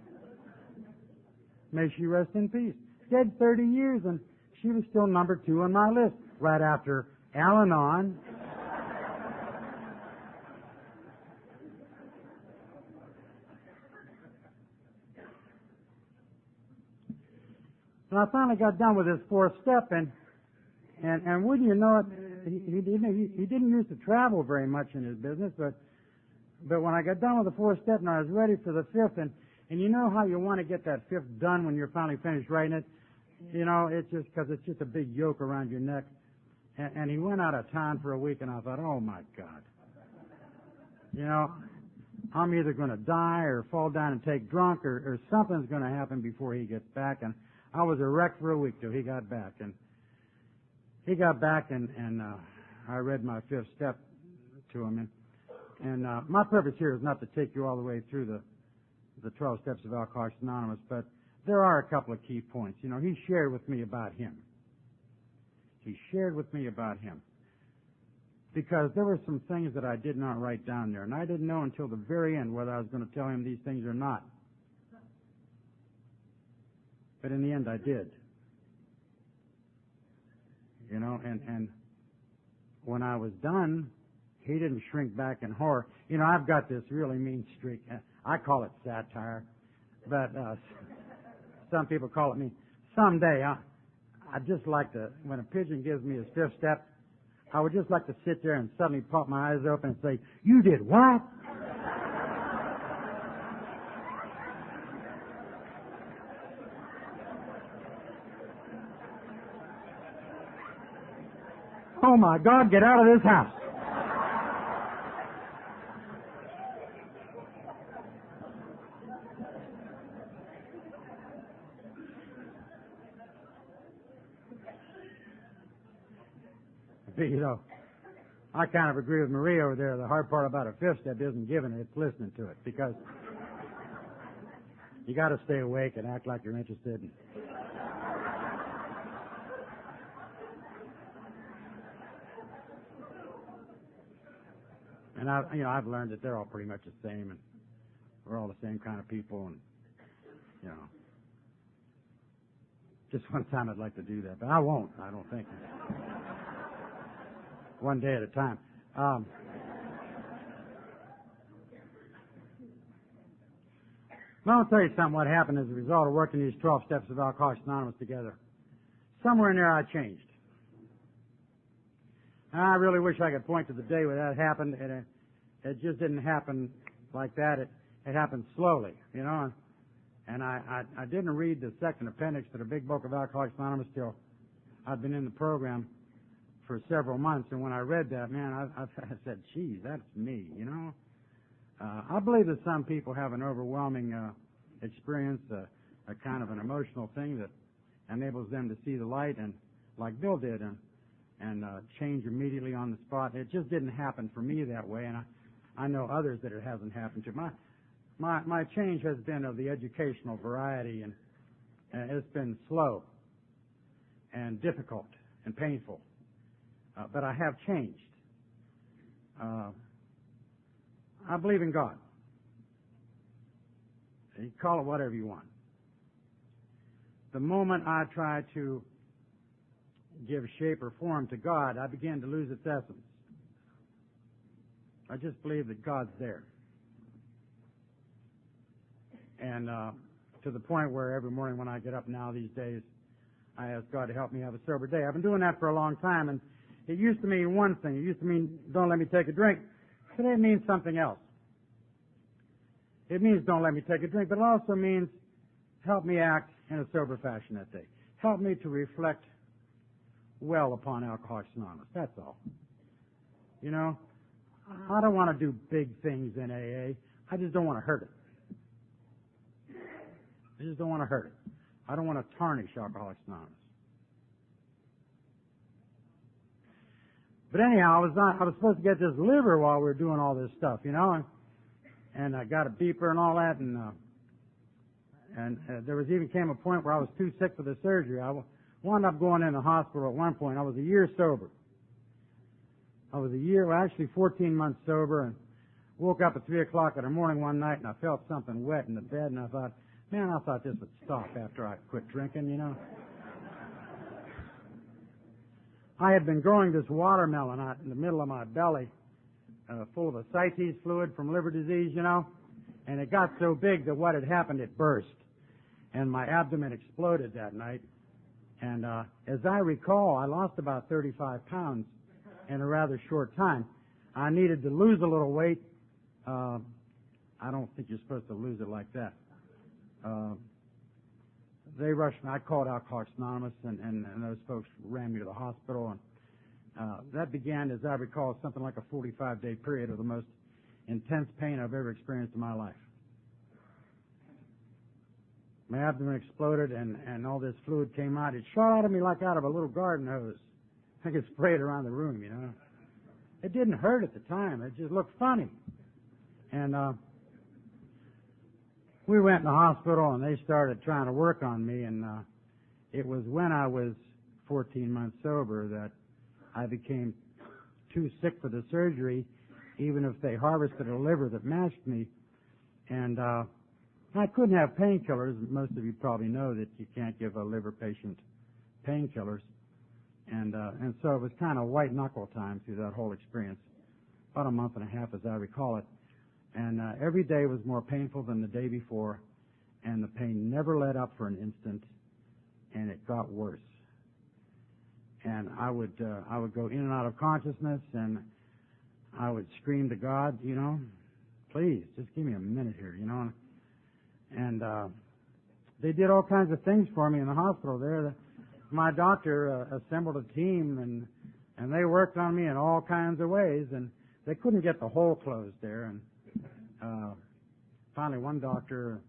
May she rest in peace. Dead 30 years, and she was still number 2 on my list, right after Al-Anon. And I finally got done with this 4th step, and wouldn't you know it, he didn't used to travel very much in his business, but when I got done with the 4th step and I was ready for the 5th, and you know how you want to get that 5th done when you're finally finished writing it? You know, it's just because it's just a big yoke around your neck. And he went out of town for a week, and I thought, oh my God. You know, I'm either going to die or fall down and take drunk or something's going to happen before he gets back. And I was a wreck for a week till he got back. And he got back, and I read my 5th step to him. And my purpose here is not to take you all the way through the 12 steps of Alcoholics Anonymous, but there are a couple of key points. You know, he shared with me about him. Because there were some things that I did not write down there, and I didn't know until the very end whether I was going to tell him these things or not. But in the end, I did. You know, and when I was done, he didn't shrink back in horror. You know, I've got this really mean streak. I call it satire, but some people call it mean. Someday, I'd just like to, when a pigeon gives me his 5th step, I would just like to sit there and suddenly pop my eyes open and say, "You did what?" Oh my God, get out of this house. You know, I kind of agree with Marie over there. The hard part about a 5th step isn't giving it, it's listening to it, because you got to stay awake and act like you're interested. And I've learned that they're all pretty much the same, and we're all the same kind of people, and just one time I'd like to do that, but I won't. I don't think. One day at a time. Well, I'll tell you something. What happened as a result of working these 12 steps of Alcoholics Anonymous together. Somewhere in there, I changed. And I really wish I could point to the day where that happened, and it just didn't happen like that. It happened slowly, And I didn't read the second appendix to the Big Book of Alcoholics Anonymous till I'd been in the program for several months. And when I read that, man, I said, geez, that's me, I believe that some people have an overwhelming experience, a kind of an emotional thing that enables them to see the light, and like Bill did, and change immediately on the spot. It just didn't happen for me that way, and I know others that it hasn't happened to. My change has been of the educational variety, and it's been slow and difficult and painful, but I have changed. I believe in God. You call it whatever you want. The moment I try to give shape or form to God, I begin to lose its essence. I just believe that God's there. And to the point where every morning when I get up now these days, I ask God to help me have a sober day. I've been doing that for a long time, and it used to mean one thing. It used to mean, don't let me take a drink. Today it means something else. It means don't let me take a drink, but it also means help me act in a sober fashion that day. Help me to reflect well upon Alcoholics Anonymous. That's all. I don't want to do big things in AA. I just don't want to hurt it. I just don't want to hurt it. I don't want to tarnish Alcoholics Anonymous. But anyhow, I was supposed to get this liver while we were doing all this stuff, and I got a beeper and all that, and there even came a point where I was too sick for the surgery. I wound up going in the hospital at one point. I was a year sober. I was 14 months sober, and woke up at 3 o'clock in the morning one night, and I felt something wet in the bed, and I thought this would stop after I quit drinking, I had been growing this watermelon out in the middle of my belly, full of ascites fluid from liver disease, and it got so big that what had happened, it burst, and my abdomen exploded that night. And as I recall, I lost about 35 pounds in a rather short time. I needed to lose a little weight. I don't think you're supposed to lose it like that. They rushed me. I called Alcoholics Anonymous, and those folks ran me to the hospital. And that began, as I recall, something like a 45-day period of the most intense pain I've ever experienced in my life. My abdomen exploded, and all this fluid came out. It shot out of me like out of a little garden hose. I could spray it around the room, It didn't hurt at the time. It just looked funny. And we went in the hospital, and they started trying to work on me, and it was when I was 14 months sober that I became too sick for the surgery, even if they harvested a liver that matched me. And I couldn't have painkillers. Most of you probably know that you can't give a liver patient painkillers. And so it was kind of white-knuckle time through that whole experience, about a month and a half as I recall it. And every day was more painful than the day before, and the pain never let up for an instant, and it got worse. And I would go in and out of consciousness, and I would scream to God, please, just give me a minute here, And they did all kinds of things for me in the hospital there. My doctor assembled a team, and they worked on me in all kinds of ways, and they couldn't get the hole closed there. And finally, one doctor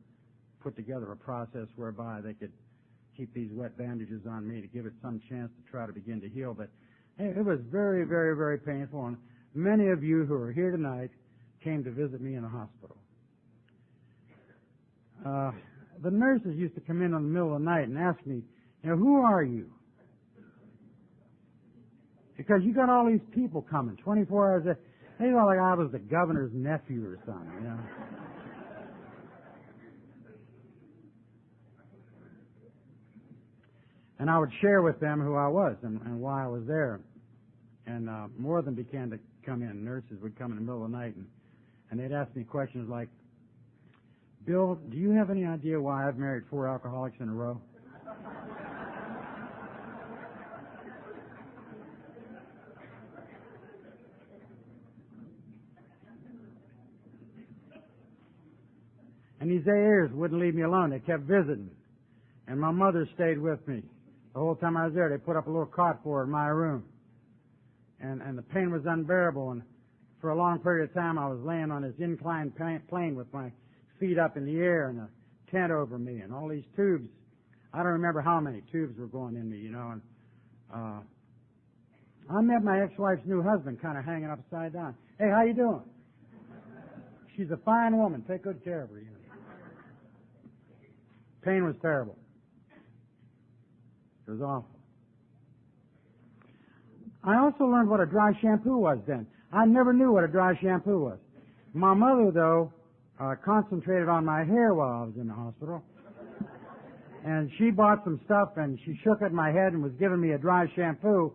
put together a process whereby they could keep these wet bandages on me to give it some chance to try to begin to heal. But it was very, very, very painful, and many of you who are here tonight came to visit me in the hospital. The nurses used to come in the middle of the night and ask me, who are you? Because you got all these people coming 24 hours a day. They felt like I was the governor's nephew or something, you know. And I would share with them who I was and why I was there. And more of them began to come in. Nurses would come in the middle of the night, and they'd ask me questions like, Bill, do you have any idea why I've married 4 alcoholics in a row? And these AAers wouldn't leave me alone. They kept visiting. And my mother stayed with me. The whole time I was there, they put up a little cot for her in my room. And the pain was unbearable. And for a long period of time, I was laying on this inclined plane with my feet up in the air and a tent over me and all these tubes. I don't remember how many tubes were going in me, you know. And I met my ex-wife's new husband kind of hanging upside down. Hey, how you doing? She's a fine woman. Take good care of her, you know. Pain was terrible. It was awful. I also learned what a dry shampoo was then. I never knew what a dry shampoo was. My mother, though, concentrated on my hair while I was in the hospital. And she bought some stuff, and she shook it in my head and was giving me a dry shampoo.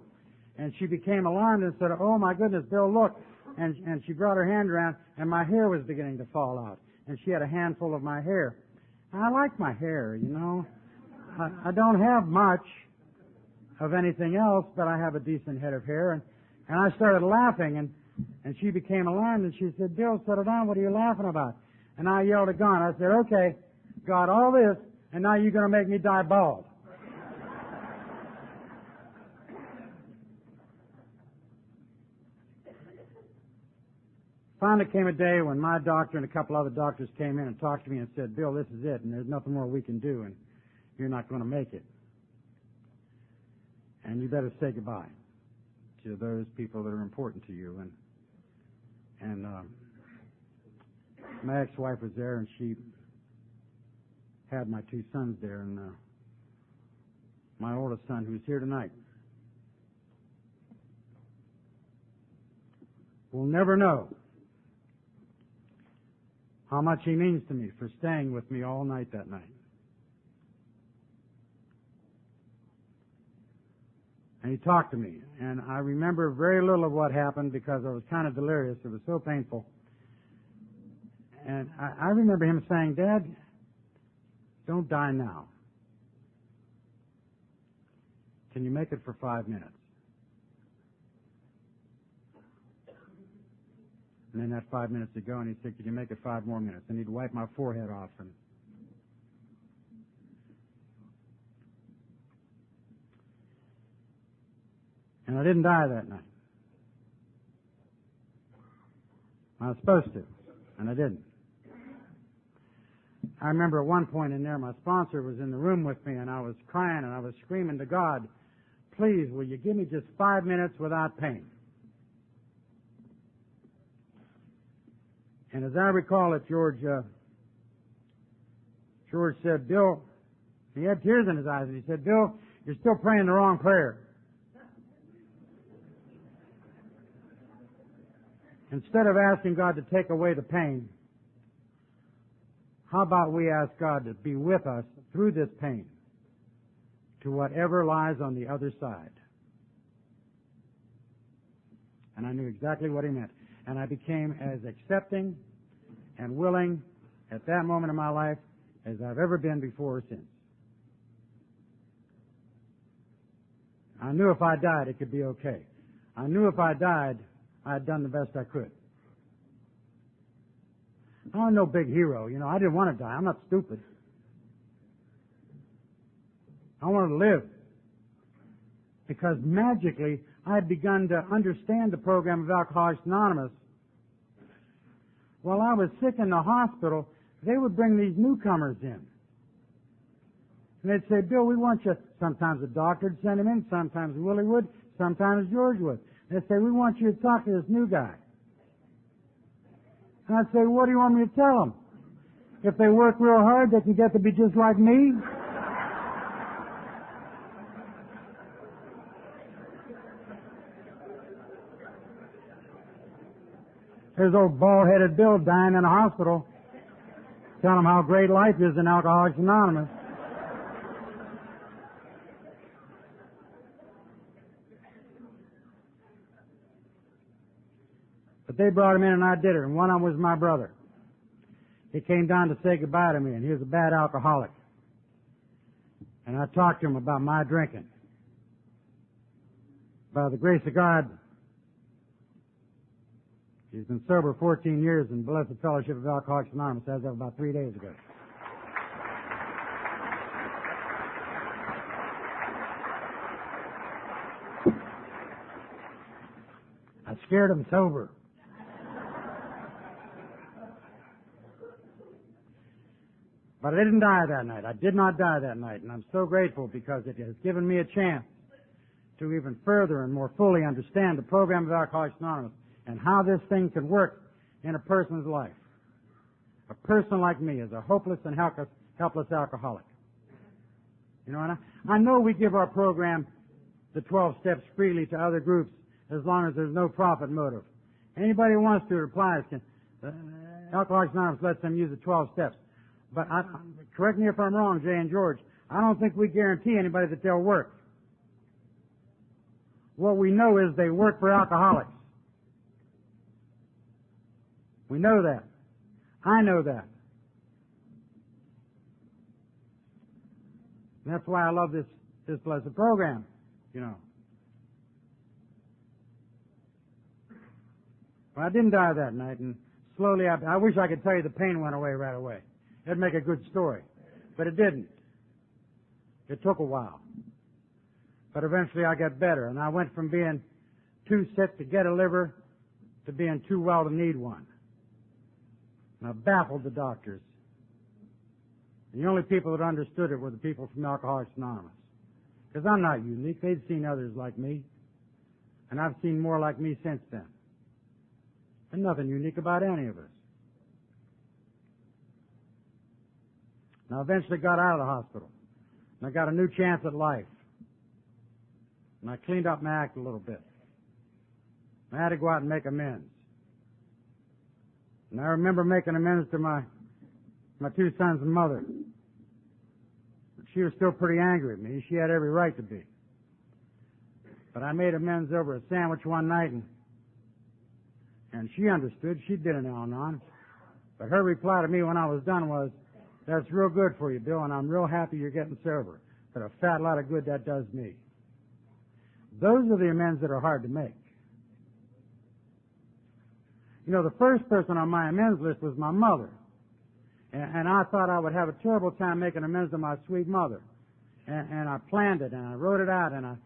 And she became alarmed and said, oh, my goodness, Bill, look. And she brought her hand around, and my hair was beginning to fall out. And she had a handful of my hair. I like my hair, you know. I don't have much of anything else, but I have a decent head of hair. And I started laughing, and she became alarmed, and she said, Bill, settle down. What are you laughing about? And I yelled at God. I said, okay, God, all this, and now you're going to make me die bald. Finally came a day when my doctor and a couple other doctors came in and talked to me and said, Bill, this is it, and there's nothing more we can do, and you're not going to make it. And you better say goodbye to those people that are important to you. And my ex-wife was there, and she had my 2 sons there, and my oldest son, who's here tonight. Will never know how much he means to me for staying with me all night that night. And he talked to me, and I remember very little of what happened because I was kind of delirious. It was so painful. And I remember him saying, Dad, don't die now. Can you make it for 5 minutes? And then that 5 minutes would go, and he'd say, can you make it 5 more minutes? And he'd wipe my forehead off. And I didn't die that night. I was supposed to, and I didn't. I remember at one point in there, my sponsor was in the room with me, and I was crying, and I was screaming to God, please, will you give me just 5 minutes without pain? And as I recall it, George said, Bill, he had tears in his eyes, and he said, Bill, you're still praying the wrong prayer. Instead of asking God to take away the pain, how about we ask God to be with us through this pain to whatever lies on the other side? And I knew exactly what he meant. And I became as accepting and willing at that moment in my life as I've ever been before or since. I knew if I died, it could be okay. I knew if I died, I had done the best I could. I'm no big hero, you know. I didn't want to die. I'm not stupid. I wanted to live. Because magically, I had begun to understand the program of Alcoholics Anonymous. While I was sick in the hospital, they would bring these newcomers in. And they'd say, Bill, we want you. Sometimes the doctor would send him in, sometimes Willie would, sometimes George would. They'd say, we want you to talk to this new guy. And I'd say, what do you want me to tell them? If they work real hard, they can get to be just like me? There's old bald-headed Bill dying in a hospital. Tell him how great life is in Alcoholics Anonymous. But they brought him in and I did it, and one of them was my brother. He came down to say goodbye to me, and he was a bad alcoholic. And I talked to him about my drinking. By the grace of God, he's been sober 14 years in Blessed Fellowship of Alcoholics Anonymous as of about 3 days ago. I scared him sober. But I didn't die that night. I did not die that night, and I'm so grateful because it has given me a chance to even further and more fully understand the program of Alcoholics Anonymous and how this thing can work in a person's life. A person like me is a hopeless and helpless alcoholic. You know, and I know we give our program, the 12 steps, freely to other groups as long as there's no profit motive. Anybody who wants to reply, Alcoholics Anonymous lets them use the 12 steps. But correct me if I'm wrong, Jay and George, I don't think we guarantee anybody that they'll work. What we know is they work for alcoholics. We know that. I know that. And that's why I love this blessed program, you know. Well, I didn't die that night, and slowly I wish I could tell you the pain went away right away. It'd make a good story. But it didn't. It took a while. But eventually I got better, and I went from being too sick to get a liver to being too well to need one. And I baffled the doctors. The only people that understood it were the people from Alcoholics Anonymous. Because I'm not unique. They'd seen others like me. And I've seen more like me since then. There's nothing unique about any of us. And I eventually got out of the hospital. And I got a new chance at life. And I cleaned up my act a little bit. I had to go out and make amends. And I remember making amends to my two sons and mother. But she was still pretty angry at me. She had every right to be. But I made amends over a sandwich one night, and she understood. She'd been in Al-Anon. But her reply to me when I was done was, "That's real good for you, Bill, and I'm real happy you're getting sober. But a fat lot of good that does me." Those are the amends that are hard to make. You know, the first person on my amends list was my mother. And I thought I would have a terrible time making amends to my sweet mother. And I planned it, and I wrote it out, and I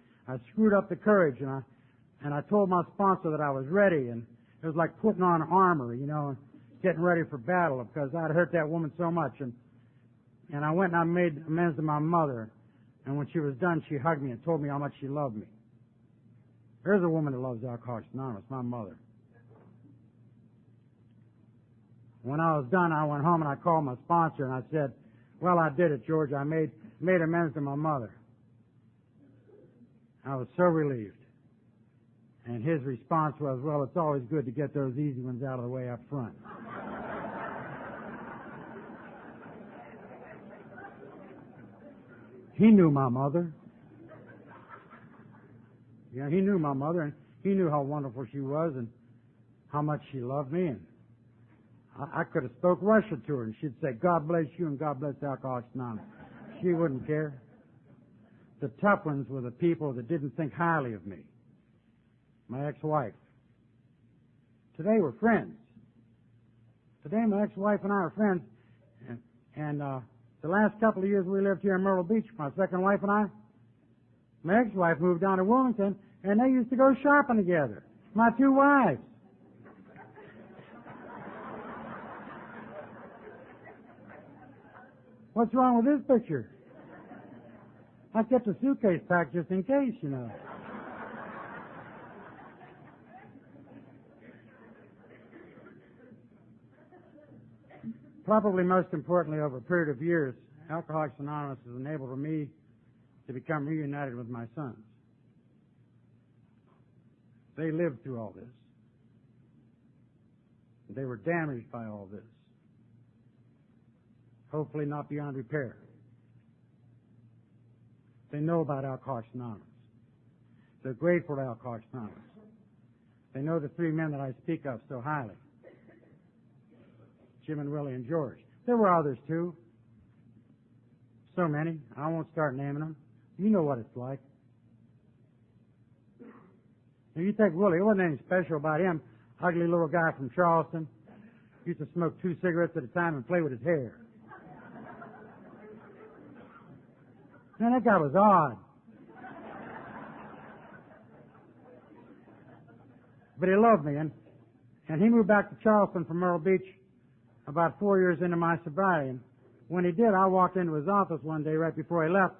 screwed up the courage, and I told my sponsor that I was ready, and it was like putting on armor, you know, and getting ready for battle because I'd hurt that woman so much. And I went and I made amends to my mother, and when she was done, she hugged me and told me how much she loved me. There's a woman that loves Alcoholics Anonymous, my mother. When I was done, I went home and I called my sponsor and I said, "Well, I did it, George. I made amends to my mother." I was so relieved. And his response was, "Well, it's always good to get those easy ones out of the way up front." He knew my mother. Yeah, he knew my mother, and he knew how wonderful she was and how much she loved me. And I could have spoke Russian to her, and she'd say, "God bless you and God bless Alcoholics Anonymous." She wouldn't care. The tough ones were the people that didn't think highly of me. My ex-wife. Today we're friends. Today my ex-wife and I are friends, and the last couple of years we lived here in Myrtle Beach, my second wife and I, my ex-wife moved down to Wilmington, and they used to go shopping together. My two wives. What's wrong with this picture? I kept a suitcase packed just in case, you know. Probably most importantly, over a period of years, Alcoholics Anonymous has enabled me to become reunited with my sons. They lived through all this. They were damaged by all this. Hopefully not beyond repair. They know about Alcoholics Anonymous. They're grateful to Alcoholics Anonymous. They know the three men that I speak of so highly. Jim and Willie and George. There were others too. So many. I won't start naming them. You know what it's like. Now you take Willie, it wasn't anything special about him. Ugly little guy from Charleston. Used to smoke 2 cigarettes at a time and play with his hair. Man, that guy was odd. But he loved me, and he moved back to Charleston from Myrtle Beach about 4 years into my sobriety. And when he did, I walked into his office one day right before he left,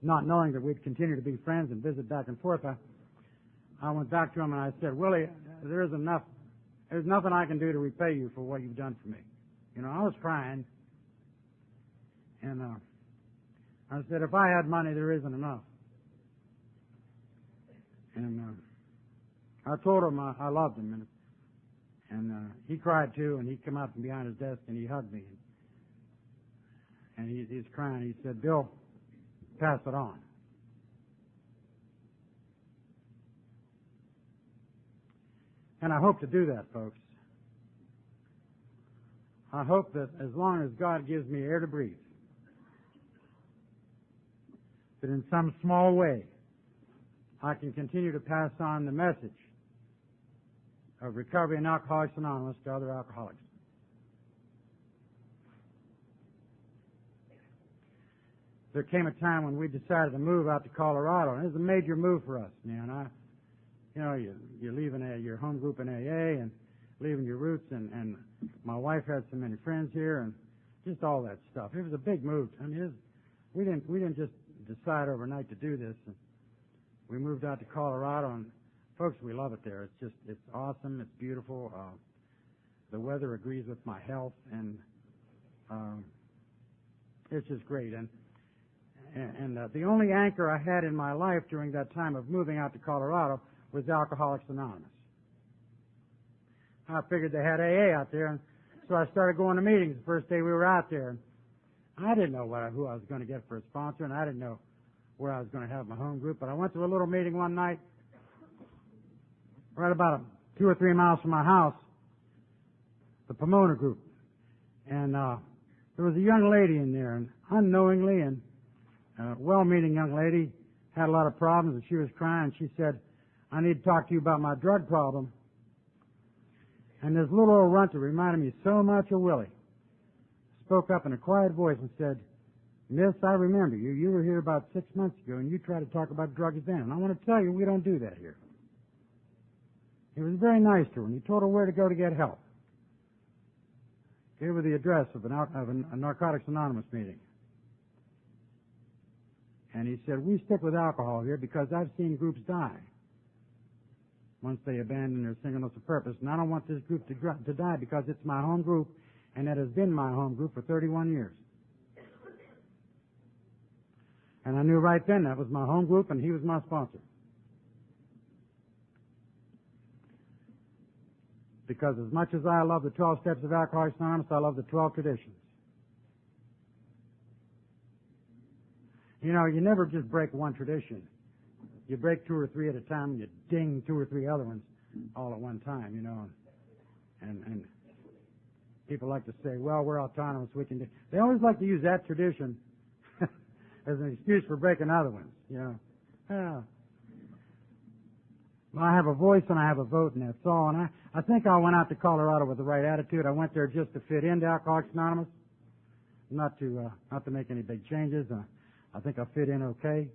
not knowing that we'd continue to be friends and visit back and forth. I went back to him and I said, Willie, there's nothing I can do to repay you for what you've done for me. You know, I was crying. And I said, if I had money, there isn't enough. And I told him I loved him. And he cried too, and he came out from behind his desk and he hugged me. And he's crying. He said, Bill, pass it on. And I hope to do that, folks. I hope that as long as God gives me air to breathe, that in some small way I can continue to pass on the message of recovery in Alcoholics Anonymous to other alcoholics. There came a time when we decided to move out to Colorado, and it was a major move for us, man. You're leaving your home group in AA and leaving your roots, and my wife had so many friends here, and just all that stuff. It was a big move. I mean, we didn't just decide overnight to do this. And we moved out to Colorado, and folks, we love it there. It's awesome. It's beautiful. The weather agrees with my health, and it's just great. And the only anchor I had in my life during that time of moving out to Colorado was Alcoholics Anonymous. I figured they had AA out there, and so I started going to meetings the first day we were out there. I didn't know who I was going to get for a sponsor, and I didn't know where I was going to have my home group, but I went to a little meeting one night right about 2 or 3 miles from my house, the Pomona group. And there was a young lady in there, and unknowingly, and well-meaning young lady, had a lot of problems, and she was crying. She said, I need to talk to you about my drug problem. And this little old runt that reminded me so much of Willie spoke up in a quiet voice and said, Miss, I remember you. You were here about 6 months ago, and you tried to talk about drugs then. And I want to tell you, we don't do that here. He was very nice to her, and he told her where to go to get help. Gave her the address of a Narcotics Anonymous meeting. And he said, we stick with alcohol here because I've seen groups die once they abandon their singleness of purpose. And I don't want this group to die because it's my home group, and it has been my home group for 31 years. And I knew right then that was my home group, and he was my sponsor. Because as much as I love the 12 steps of Alcoholics Anonymous, I love the 12 traditions. You know, you never just break one tradition. You break 2 or 3 at a time, and you ding 2 or 3 other ones all at one time, you know. And people like to say, well, we're autonomous, we can do. They always like to use that tradition as an excuse for breaking other ones, you know. Well, I have a voice and I have a vote, and that's all. And I think I went out to Colorado with the right attitude. I went there just to fit into Alcoholics Anonymous, not to make any big changes. I think I fit in okay.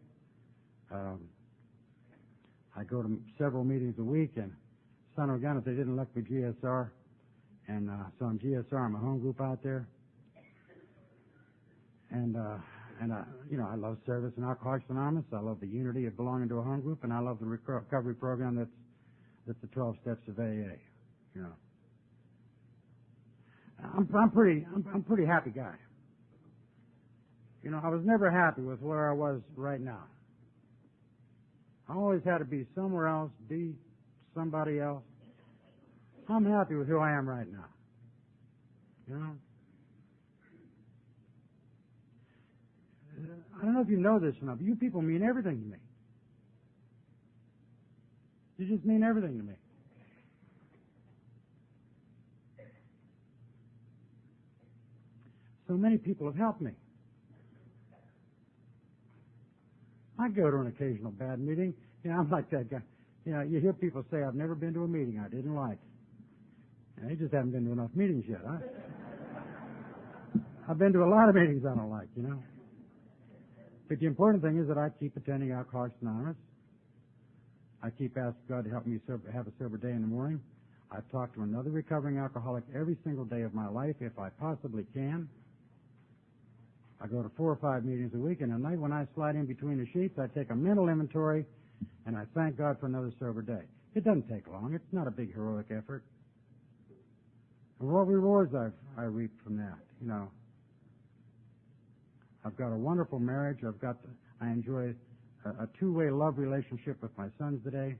I go to several meetings a week, and son of a gun if they didn't elect me GSR. And so I'm GSR, I'm a home group out there. And I love service in Alcoholics Anonymous. I love the unity of belonging to a home group, and I love the recovery program that's the 12 steps of AA. You know, I'm pretty happy guy. You know, I was never happy with where I was right now. I always had to be somewhere else, be somebody else. I'm happy with who I am right now. You know? I don't know if you know this or not, but you people mean everything to me. You just mean everything to me. So many people have helped me. I go to an occasional bad meeting. You know, I'm like that guy. You know, you hear people say, I've never been to a meeting I didn't like. And they just haven't been to enough meetings yet. I've been to a lot of meetings I don't like, you know. But the important thing is that I keep attending Alcoholics Anonymous. I keep asking God to help me have a sober day in the morning. I've talked to another recovering alcoholic every single day of my life if I possibly can. I go to 4 or 5 meetings a week, and at night when I slide in between the sheets, I take a mental inventory, and I thank God for another sober day. It doesn't take long. It's not a big heroic effort. And what rewards I reap from that, you know. I've got a wonderful marriage. I enjoy a two-way love relationship with my sons today.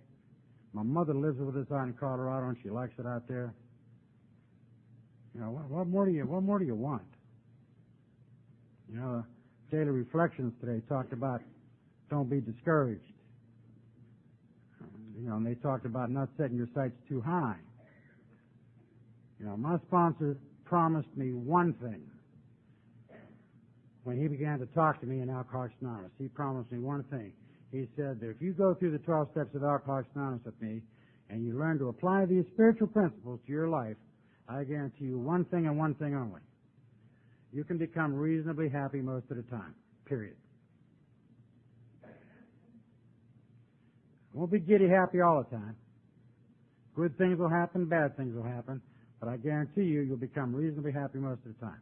My mother lives with us out in Colorado, and she likes it out there. You know, what more do you want? You know, Daily Reflections today talked about don't be discouraged. You know, and they talked about not setting your sights too high. You know, my sponsor promised me one thing. When he began to talk to me in Alcoholics Anonymous, he promised me one thing. He said that if you go through the 12 steps of Alcoholics Anonymous with me and you learn to apply these spiritual principles to your life, I guarantee you one thing and one thing only. You can become reasonably happy most of the time, period. Won't be giddy happy all the time. Good things will happen, bad things will happen, but I guarantee you, you'll become reasonably happy most of the time.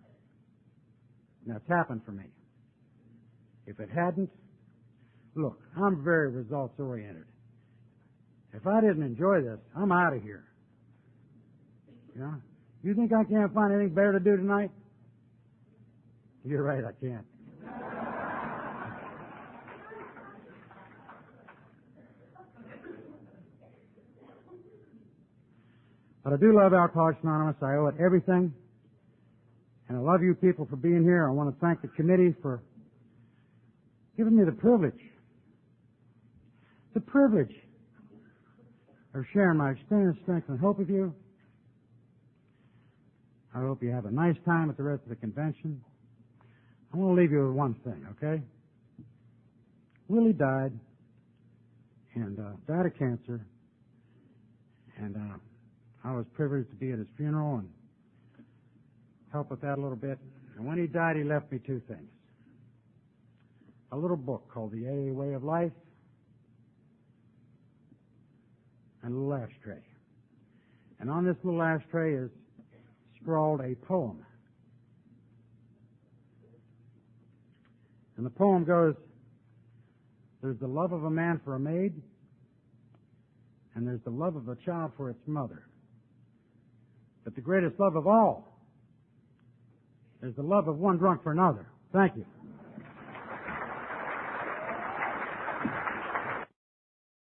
Now, it's happened for me. If it hadn't, look, I'm very results-oriented. If I didn't enjoy this, I'm out of here. You know? You think I can't find anything better to do tonight? You're right, I can't. But I do love Alcoholics Anonymous. I owe it everything. And I love you people for being here. I want to thank the committee for giving me the privilege of sharing my experience, strength, and hope with you. I hope you have a nice time at the rest of the convention. I want to leave you with one thing, okay? Willie died, and died of cancer, and I was privileged to be at his funeral and help with that a little bit. And when he died, he left me 2 things. A little book called The AA Way of Life and a little ashtray. And on this little ashtray is scrawled a poem. And the poem goes, there's the love of a man for a maid, and there's the love of a child for its mother. But the greatest love of all is the love of one drunk for another. Thank you.